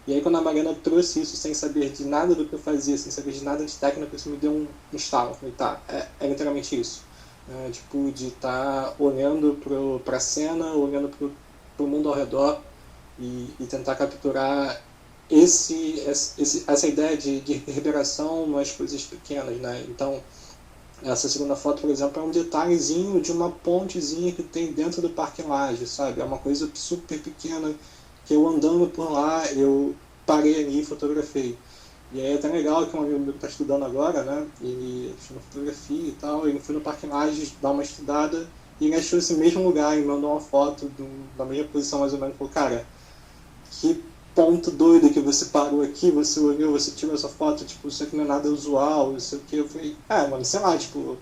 E aí quando a Mariana trouxe isso sem saber de nada do que eu fazia, sem saber de nada de técnica, isso me deu um estalo. Eu falei, tá, é literalmente isso. Tipo, de estar olhando para a cena, olhando para o mundo ao redor e tentar capturar essa ideia de reverberação nas coisas pequenas, né? Então, essa segunda foto, por exemplo, é um detalhezinho de uma pontezinha que tem dentro do Parque Lage, sabe? É uma coisa super pequena que eu andando por lá, eu parei ali e fotografei. E aí é até legal que um amigo meu está estudando agora, né? Ele estuda fotografia e tal, ele foi no Parque Lage dar uma estudada e ele achou esse mesmo lugar e mandou uma foto da mesma posição mais ou menos. Falou, cara, que ponto doido que você parou aqui, você olhou, você tirou essa foto, tipo, isso aqui não é nada usual, não sei o que. Eu falei, mano, sei lá, tipo,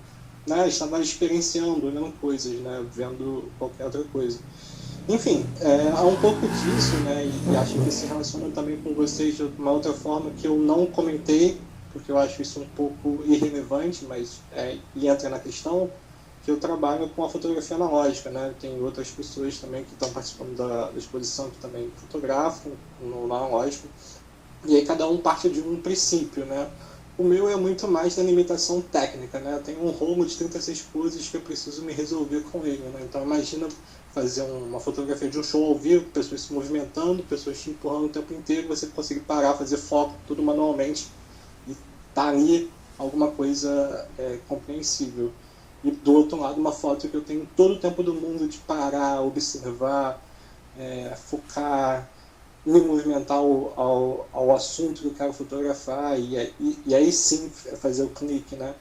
né, estava experienciando, olhando coisas, né, vendo qualquer outra coisa. Enfim, há um pouco disso, né, e acho que se relaciona também com vocês de uma outra forma que eu não comentei, porque eu acho isso um pouco irrelevante, mas e entra na questão, que eu trabalho com a fotografia analógica, né? Tem outras pessoas também que estão participando da exposição que também fotografam no analógico, e aí cada um parte de um princípio, né? O meu é muito mais da limitação técnica, né? Eu tenho um rolo de 36 poses que eu preciso me resolver com ele, né? Então imagina fazer uma fotografia de um show ao vivo, pessoas se movimentando, pessoas te empurrando o tempo inteiro, você conseguir parar, fazer foco, tudo manualmente, e tá ali alguma coisa compreensível. E do outro lado, uma foto que eu tenho todo o tempo do mundo de parar, observar, focar, me movimentar ao assunto que eu quero fotografar e aí sim fazer o clique, né?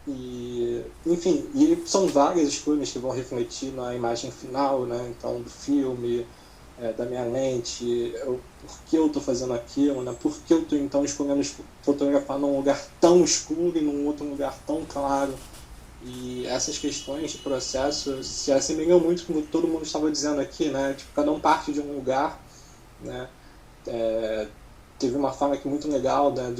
E, enfim, e são várias escolhas que vão refletir na imagem final, né? Então, do filme, da minha lente, por que eu estou fazendo aquilo, né? Por que eu estou então escolhendo fotografar num lugar tão escuro e num outro lugar tão claro. E essas questões de processo se assemelham muito como todo mundo estava dizendo aqui, né? Tipo, cada um parte de um lugar, né? Teve uma fala aqui muito legal, né,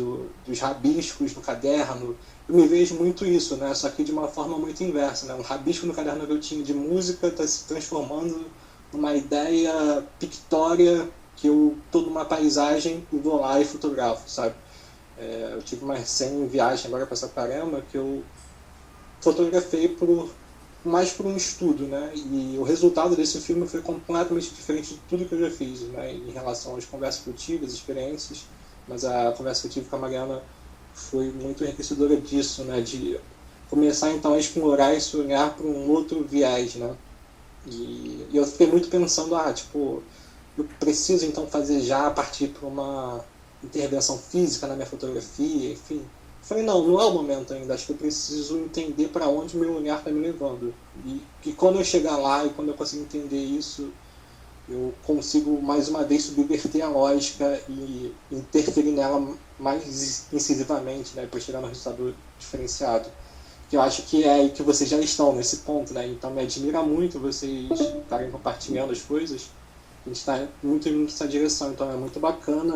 dos rabiscos no caderno. Eu me vejo muito isso, né? Só que de uma forma muito inversa, né? Um rabisco no caderno que eu tinha de música está se transformando numa ideia pictória que eu estou numa paisagem e vou lá e fotografo, sabe? Eu tive uma recém-viagem agora para Saquarema que eu fotografei mais por um estudo, né? E o resultado desse filme foi completamente diferente de tudo que eu já fiz, né? Em relação às conversas que eu tive, as experiências, mas a conversa que eu tive com a Mariana foi muito enriquecedora disso, né? De começar então a explorar esse olhar para um outro viés, né? E eu fiquei muito pensando, tipo, eu preciso então fazer já partir para uma intervenção física na minha fotografia, enfim. Falei, não é o momento ainda, acho que eu preciso entender para onde o meu olhar está me levando. E quando eu chegar lá e quando eu conseguir entender isso, eu consigo mais uma vez subverter a lógica e interferir nela mais incisivamente, né, para chegar no resultado diferenciado. Que eu acho que é aí que vocês já estão nesse ponto, né? Então me admira muito vocês estarem compartilhando as coisas. A gente está muito indo nessa direção, então é muito bacana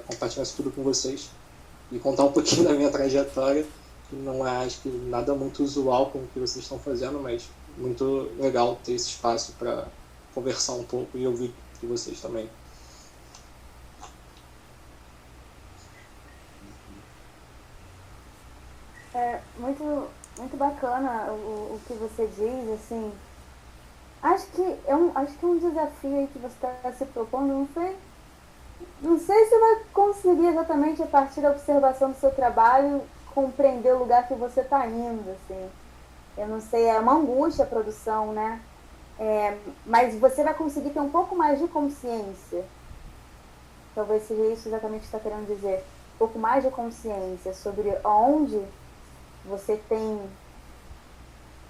compartilhar isso tudo com vocês. E contar um pouquinho da minha trajetória, que não é, acho que, nada muito usual com o que vocês estão fazendo, mas muito legal ter esse espaço para conversar um pouco e ouvir de vocês também. É muito bacana o que você diz, assim. Acho que é um desafio aí que você está se propondo, não sei se vai conseguir exatamente a partir da observação do seu trabalho compreender o lugar que você está indo, assim. Eu não sei, é uma angústia a produção, né? Mas você vai conseguir ter um pouco mais de consciência. Talvez seja isso exatamente que você está querendo dizer. Um pouco mais de consciência sobre onde você tem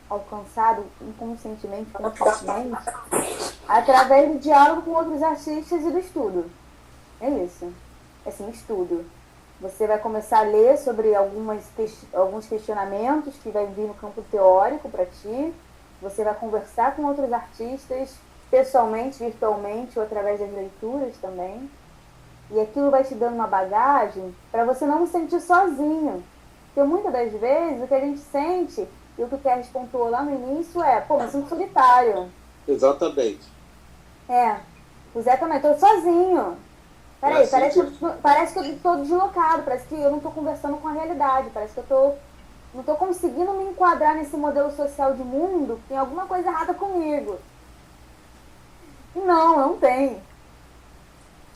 alcançado inconscientemente, conscientemente, através do diálogo com outros artistas e do estudo. É isso. Assim, estudo. Você vai começar a ler sobre alguns questionamentos que vai vir no campo teórico para ti. Você vai conversar com outros artistas, pessoalmente, virtualmente, ou através das leituras também. E aquilo vai te dando uma bagagem para você não se sentir sozinho. Porque muitas das vezes o que a gente sente, e o que o Kerres pontuou lá no início pô, mas eu sou solitário. Exatamente. O Zé também, tô sozinho. Peraí, parece que eu estou deslocado, parece que eu não estou conversando com a realidade, parece que eu não estou conseguindo me enquadrar nesse modelo social de mundo, tem alguma coisa errada comigo. E não tem.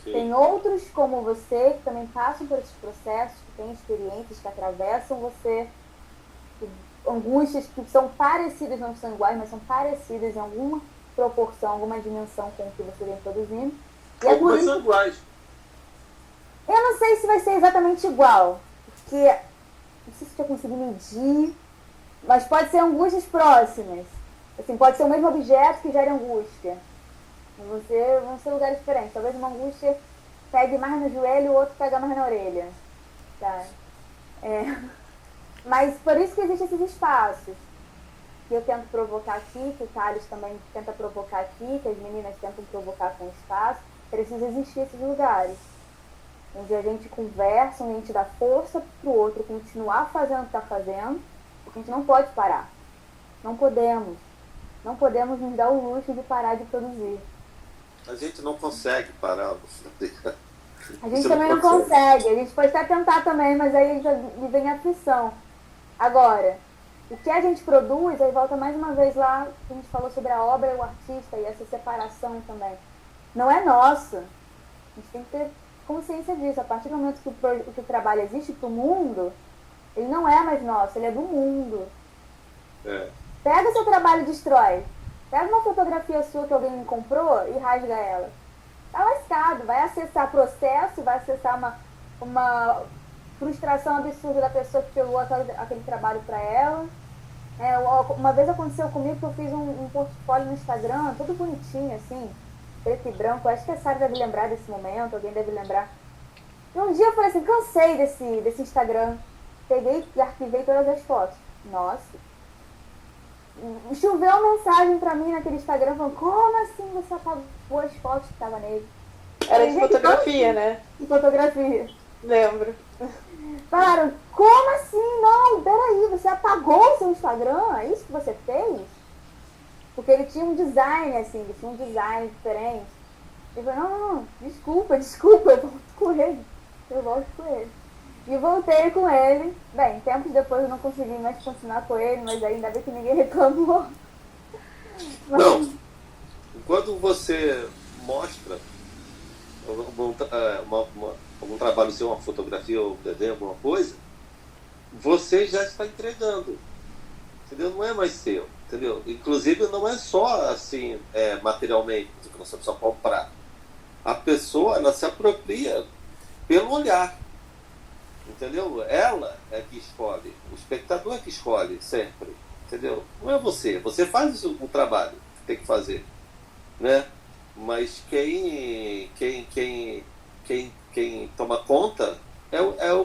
Sim. Tem outros como você que também passam por esses processos, que têm experiências, que atravessam você, angústias que são parecidas, não são iguais, mas são parecidas em alguma proporção, alguma dimensão com o que você vem produzindo. E algumas são iguais. Eu não sei se vai ser exatamente igual, porque não sei se eu consegui medir, mas pode ser angústias próximas. Assim, pode ser o mesmo objeto que gera angústia. Vão ser lugares diferentes. Talvez uma angústia pegue mais no joelho e o outro pega mais na orelha. Tá? Mas por isso que existem esses espaços. Que eu tento provocar aqui, que o Thales também tenta provocar aqui, que as meninas tentam provocar com o espaço. Precisa existir esses lugares. Onde a gente conversa, onde a gente dá força pro outro continuar fazendo o que está fazendo, porque a gente não pode parar. Não podemos. Não podemos nos dar o luxo de parar de produzir. A gente não consegue parar. A gente também não consegue. A gente pode até tentar também, mas aí vem a aflição. Agora, o que a gente produz, aí volta mais uma vez lá, que a gente falou sobre a obra e o artista e essa separação também. Não é nosso. A gente tem que ter consciência disso. A partir do momento que o trabalho existe para o mundo, ele não é mais nosso, ele é do mundo. Pega seu trabalho e destrói. Pega uma fotografia sua que alguém comprou e rasga ela. Tá lascado, vai acessar processo, vai acessar uma frustração absurda da pessoa que pegou aquele trabalho para ela. Uma vez aconteceu comigo que eu fiz um portfólio no Instagram, todo bonitinho, assim, preto e branco. Acho que a Sara deve lembrar desse momento, alguém deve lembrar. E um dia eu falei assim, cansei desse Instagram. Peguei e arquivei todas as fotos. Nossa. Choveu uma mensagem pra mim naquele Instagram falando, como assim você apagou as fotos que estavam nele? Era de fotografia, né? De fotografia. Lembro. Falaram, como assim? Não, peraí, você apagou o seu Instagram? É isso que você fez? Porque ele tinha um design, assim, ele tinha um design diferente. Eu falei, não, desculpa, eu volto com ele. E voltei com ele. Bem, tempos depois eu não consegui mais continuar com ele, mas ainda bem que ninguém reclamou. Não, quando você mostra algum trabalho seu, uma fotografia ou um desenho, alguma coisa, você já está entregando, entendeu? Não é mais seu, entendeu? Inclusive não é só assim, materialmente, que você precisa comprar. A pessoa, ela se apropria pelo olhar, entendeu? Ela é que escolhe, o espectador é que escolhe sempre, entendeu? Não é você, você faz o trabalho que tem que fazer, né? Mas quem toma conta é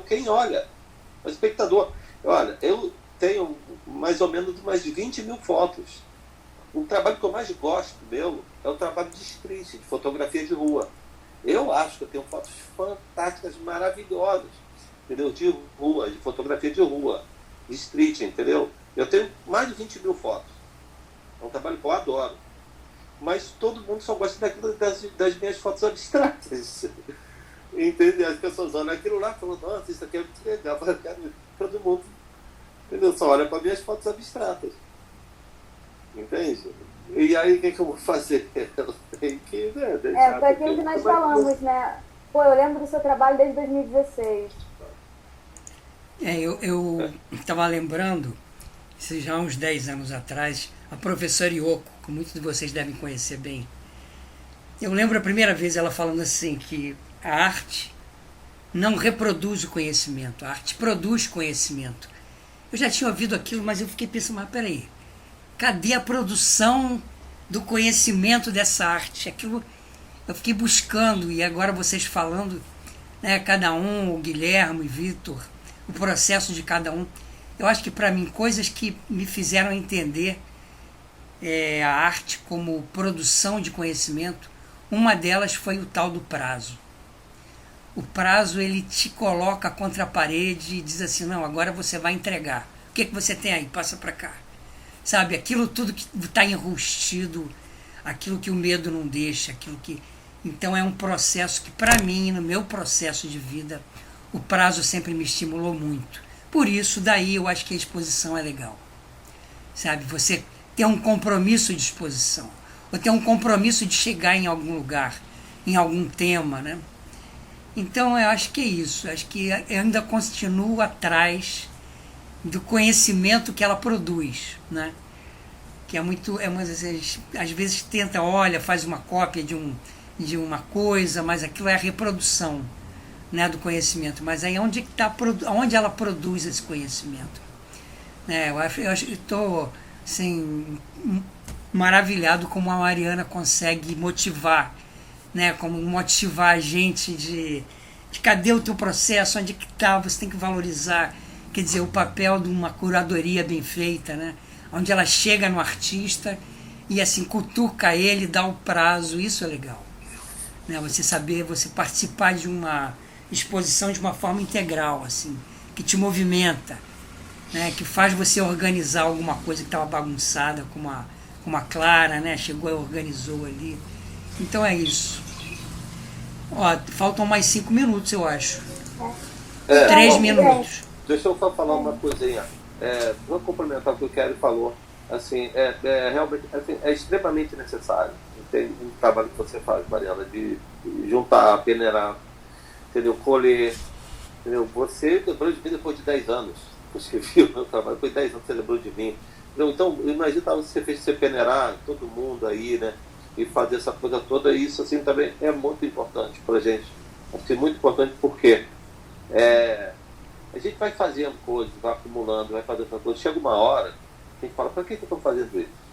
quem olha, o espectador. Olha, eu tenho mais ou menos mais de 20 mil fotos. O trabalho que eu mais gosto meu é o trabalho de street, de fotografia de rua. Eu acho que eu tenho fotos fantásticas, maravilhosas, entendeu? De rua, de fotografia de rua, de street, entendeu? Eu tenho mais de 20 mil fotos. É um trabalho que eu adoro. Mas todo mundo só gosta daquilo, das minhas fotos abstratas. Entendeu? As pessoas olham aquilo lá e falam, nossa, isso aqui é muito legal. Eu quero todo mundo, entendeu? Só olha para minhas fotos abstratas. Entende? E aí o que eu vou fazer? Eu tenho que, né, deixar. Foi aquilo que nós falamos, né? Pô, eu lembro do seu trabalho desde 2016. Eu estava lembrando, isso já há uns 10 anos atrás, a professora Yoko, que muitos de vocês devem conhecer bem. Eu lembro a primeira vez ela falando assim, que a arte não reproduz o conhecimento, a arte produz conhecimento. Eu já tinha ouvido aquilo, mas eu fiquei pensando, mas peraí, cadê a produção do conhecimento dessa arte? Aquilo eu fiquei buscando, e agora vocês falando, né, cada um, o Guilherme, o Vitor, o processo de cada um. Eu acho que para mim, coisas que me fizeram entender a arte como produção de conhecimento, uma delas foi o tal do prazo. O prazo, ele te coloca contra a parede e diz assim, não, agora você vai entregar. O que você tem aí? Passa para cá. Sabe, aquilo tudo que está enrustido, aquilo que o medo não deixa, aquilo que... Então é um processo que, para mim, no meu processo de vida, o prazo sempre me estimulou muito. Por isso, daí eu acho que a exposição é legal. Sabe, você ter um compromisso de exposição, ou ter um compromisso de chegar em algum lugar, em algum tema, né? Então eu acho que é isso, acho que eu ainda continuo atrás do conhecimento que ela produz, né? Que é muito, às vezes tenta, olha, faz uma cópia de uma coisa, mas aquilo é a reprodução, né, do conhecimento. Mas aí onde ela produz esse conhecimento? Eu estou assim, maravilhado como a Mariana consegue motivar, né, como motivar a gente de cadê o teu processo, onde que está, você tem que valorizar, quer dizer, o papel de uma curadoria bem feita, né, onde ela chega no artista e assim cutuca ele, dá o prazo, isso é legal, né, você saber, você participar de uma exposição de uma forma integral, assim, que te movimenta, né, que faz você organizar alguma coisa que estava bagunçada, como a Clara, né, chegou e organizou ali. Então é isso. Ó, faltam mais 5 minutos, eu acho. 3 minutos. Deixa eu só falar uma coisinha. Vou complementar o que o Kelly falou. Assim, realmente, assim, é extremamente necessário. Tem um trabalho que você faz, Mariana, de juntar, peneirar, entendeu? Colher, entendeu? Você lembrou de mim depois de 10 anos. Você viu o meu trabalho, depois de 10 anos você lembrou de mim. Então, imagina você fez você peneirar todo mundo aí, né? E fazer essa coisa toda, e isso assim também é muito importante pra gente. Acho que é muito importante porque a gente vai fazendo coisas, vai acumulando, vai fazendo coisas. Chega uma hora, a gente fala, para que eu estou fazendo isso?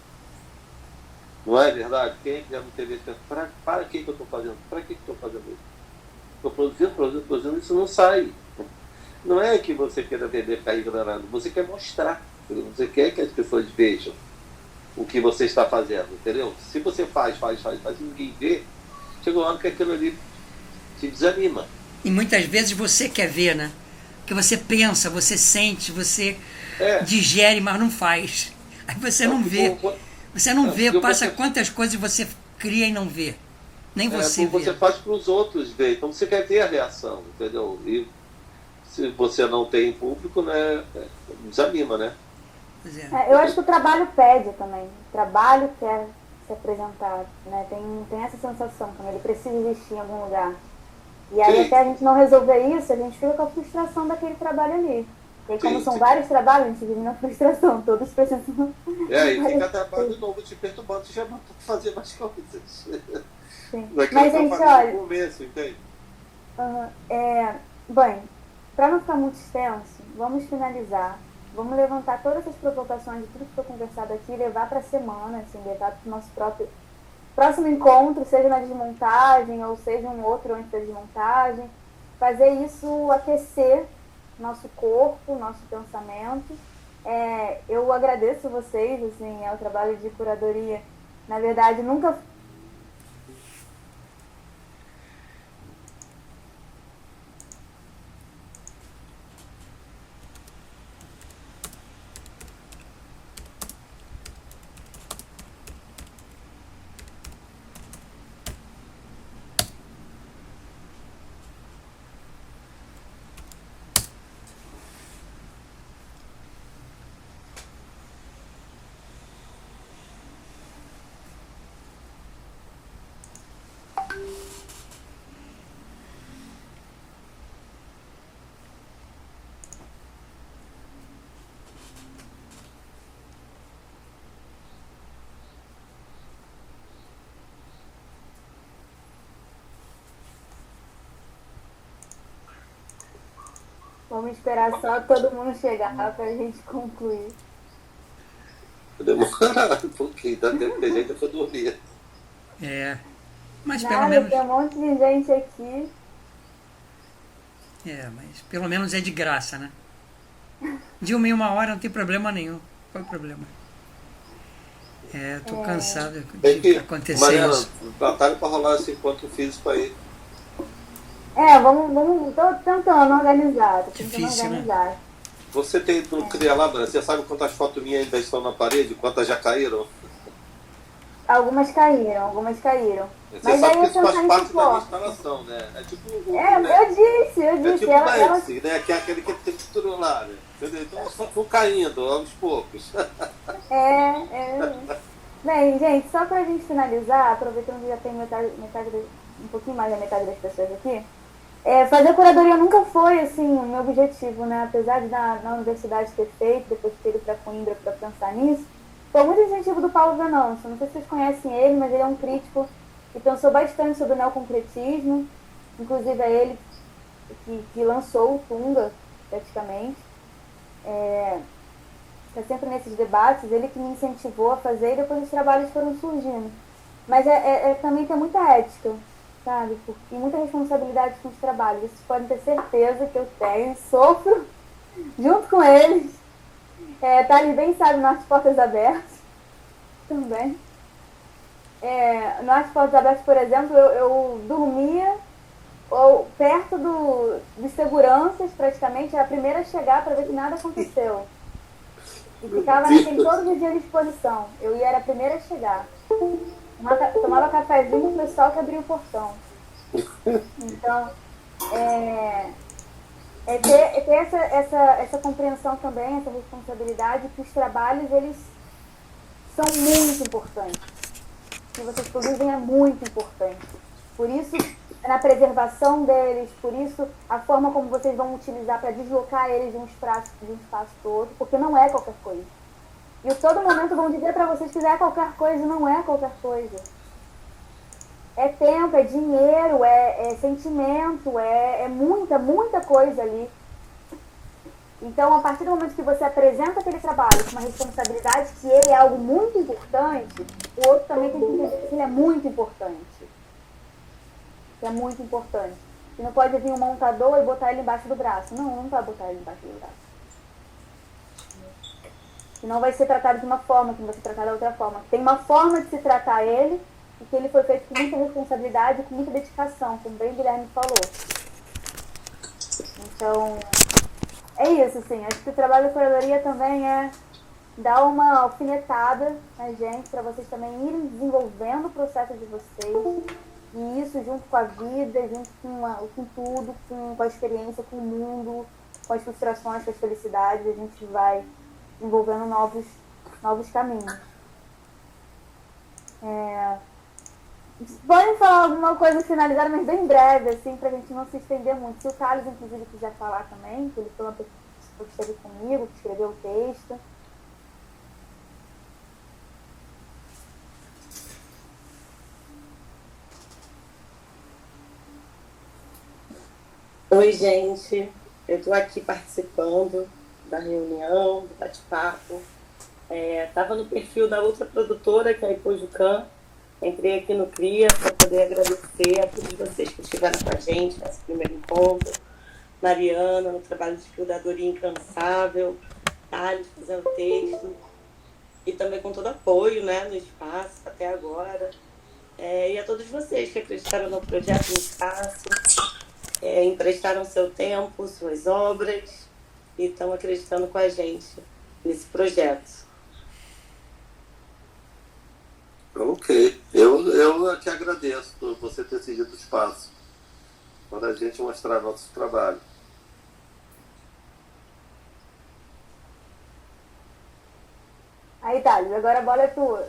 Não é verdade? Quem já não teve esse pensamento, para que eu estou fazendo? Para que eu estou fazendo isso? Estou produzindo, isso não sai. Não é que você queira vender, ficar ignorando, você quer mostrar, você quer que as pessoas vejam o que você está fazendo, entendeu? Se você faz e ninguém vê, chega uma hora que aquilo ali te desanima. E muitas vezes você quer ver, né? Porque você pensa, você sente, você digere, mas não faz. Aí você não vê. Você não vê, passa quantas coisas você cria e não vê. Nem você vê. Você faz para os outros ver, então você quer ver a reação, entendeu? E se você não tem público, né, desanima, né? Eu acho que o trabalho pede também. O trabalho quer se apresentar, né? Tem essa sensação também, ele precisa existir em algum lugar. E aí, até a gente não resolver isso, a gente fica com a frustração daquele trabalho ali. E aí, como são vários trabalhos, a gente vive na frustração, todos precisam. E fica trabalho novo te perturbando, te chamando para fazer mais coisas. Sim. Mas, gente, olha. No começo, entende? Bem, para não ficar muito extenso, vamos finalizar. Vamos levantar todas essas provocações de tudo que foi conversado aqui e levar para a semana, assim, levar para o nosso próximo encontro, seja na desmontagem ou seja um outro antes da desmontagem. Fazer isso aquecer nosso corpo, nosso pensamento. Eu agradeço vocês, assim, ao trabalho de curadoria. Na verdade, nunca... Vamos esperar só todo mundo chegar pra gente concluir. Demorar um pouquinho, dá tempo que a gente for dormir. Mas pelo Nada, menos. tem um monte de gente aqui. Mas pelo menos é de graça, né? De 1 hora não tem problema nenhum. Qual é o problema? Tô cansado Tem que, de acontecer Mariana, isso. batalha pra rolar esse encontro físico aí. Tô tentando organizar, Difícil, né? organizar. Você tem no Cria lá, Mariana, você sabe quantas fotos minhas ainda estão na parede? Quantas já caíram? Algumas caíram. Você Mas sabe aí que eu isso faz pensar em parte da minha suporte. instalação, né? É tipo um Hulk, né? Eu disse. É tipo ela, o Banksy, né? Que é aquele que tem que lá, né? Entendeu? Então só vão caindo aos poucos. Bem, gente, só pra gente finalizar, aproveitando que já tem um pouquinho mais da metade das pessoas aqui, fazer curadoria nunca foi, assim, o meu objetivo, né? Apesar de na universidade ter feito, depois ter ido pra Coimbra pra pensar nisso, foi muito incentivo do Paulo Venâncio. Não sei se vocês conhecem ele, mas ele é um crítico que pensou bastante sobre o neoconcretismo. Inclusive é ele que lançou o Tunga, praticamente. Está sempre nesses debates, ele que me incentivou a fazer e depois os trabalhos foram surgindo. Mas também tem muita ética, sabe? E muita responsabilidade com os trabalhos. Vocês podem ter certeza que eu tenho, sofro junto com eles. Thales bem sabe no Arte Portas Abertas também. No Arte Portas Abertas, por exemplo, eu dormia perto dos seguranças, praticamente, era a primeira a chegar para ver que nada aconteceu. E ficava todos os dias de exposição. Eu era a primeira a chegar. Tomava cafezinho com o pessoal que abria o portão. Então, ter essa compreensão também, essa responsabilidade, que os trabalhos, eles são muito importantes. O que vocês produzem é muito importante. Por isso, na preservação deles, por isso, a forma como vocês vão utilizar para deslocar eles de um espaço para outro, porque não é qualquer coisa. E a todo momento vão dizer para vocês que é qualquer coisa, não é qualquer coisa. É tempo, é dinheiro, é sentimento, é muita coisa ali. Então, a partir do momento que você apresenta aquele trabalho com uma responsabilidade, que ele é algo muito importante, o outro também tem que entender que ele é muito importante. Que é muito importante. E não pode vir um montador e botar ele embaixo do braço. Não vai botar ele embaixo do braço. Senão vai ser tratado de uma forma, que não vai ser tratado da outra forma. Tem uma forma de se tratar ele, e que ele foi feito com muita responsabilidade, com muita dedicação, como bem o Guilherme falou. Então, é isso, assim. Acho que o trabalho da curadoria também é dar uma alfinetada na gente, para vocês também irem desenvolvendo o processo de vocês. E isso junto com a vida, junto com tudo, com a experiência, com o mundo, com as frustrações, com as felicidades, a gente vai desenvolvendo novos caminhos. Podem falar alguma coisa finalizada, mas bem breve, assim, pra gente não se estender muito. Se o Carlos, inclusive, quiser falar também, que ele foi uma pessoa que esteve comigo, que escreveu o texto. Oi, gente. Eu estou aqui participando da reunião, do bate-papo. Estava no perfil da outra produtora, que é a Ipojucan. Entrei aqui no CRIA para poder agradecer a todos vocês que estiveram com a gente nesse primeiro encontro. Mariana, no trabalho de curadoria incansável. Thales, fazendo texto. E também com todo apoio, né, no espaço até agora. E a todos vocês que acreditaram no projeto no espaço. Emprestaram seu tempo, suas obras e estão acreditando com a gente nesse projeto. Ok. Eu que agradeço por você ter cedido o espaço para a gente mostrar nosso trabalho. Aí, Thales, agora a bola é tua.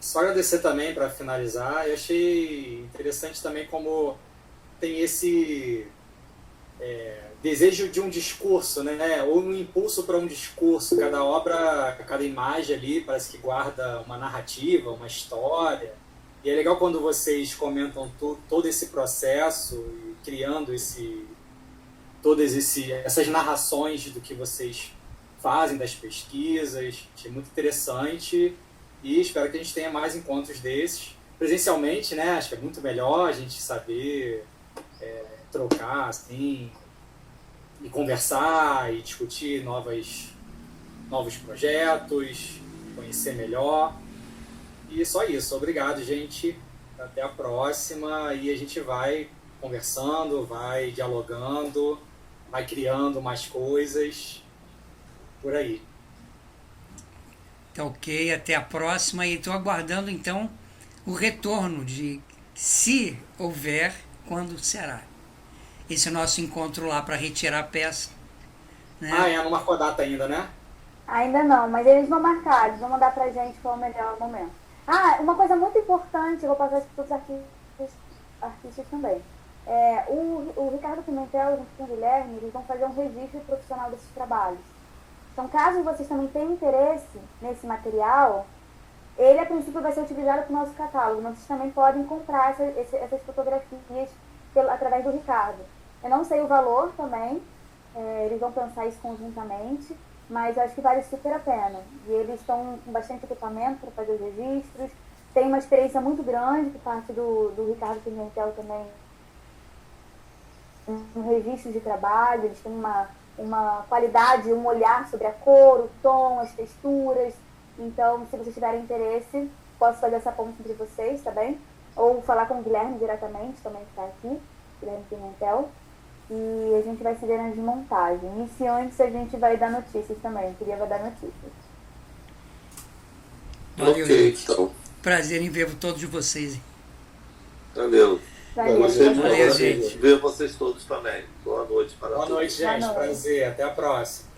Só agradecer também para finalizar. Eu achei interessante também como tem esse desejo de um discurso, né? Ou um impulso para um discurso. Cada obra, cada imagem ali parece que guarda uma narrativa, uma história. E é legal quando vocês comentam todo esse processo, e criando essas narrações do que vocês fazem, das pesquisas. Achei muito interessante e espero que a gente tenha mais encontros desses. Presencialmente, né? Acho que é muito melhor a gente saber trocar, assim, e conversar e discutir novos projetos, conhecer melhor. E só isso. Obrigado, gente. Até a próxima. E a gente vai conversando, vai dialogando, vai criando mais coisas por aí. Tá ok, até a próxima. E estou aguardando, então, o retorno de se houver, quando será. Esse nosso encontro lá para retirar a peça. Né? Não marcou a data ainda, né? Ainda não, mas eles vão marcar, eles vão mandar pra gente qual é o melhor momento. Uma coisa muito importante, eu vou passar isso para os artistas também. O Ricardo Pimentel junto com o Guilherme, eles vão fazer um registro profissional desses trabalhos. Então, caso vocês também tenham interesse nesse material, ele, a princípio, vai ser utilizado para o nosso catálogo. Mas vocês também podem comprar essas fotografias através do Ricardo. Eu não sei o valor também, eles vão pensar isso conjuntamente, mas eu acho que vale super a pena. E eles estão com bastante equipamento para fazer os registros. Tem uma experiência muito grande por parte do Ricardo Pimentel também, um registro de trabalho. Eles têm uma qualidade, um olhar sobre a cor, o tom, as texturas. Então, se vocês tiverem interesse, posso fazer essa ponte entre vocês, tá bem? Ou falar com o Guilherme diretamente, também que está aqui, Guilherme Pimentel. E a gente vai se ver nas montagens. E se antes a gente vai dar notícias também, queria dar notícias. Valeu, Ok, gente. então. Prazer em ver todos vocês. Valeu. Valeu, gente. Ver vocês todos também. Boa noite para todos. Boa noite, gente. Prazer. Até a próxima.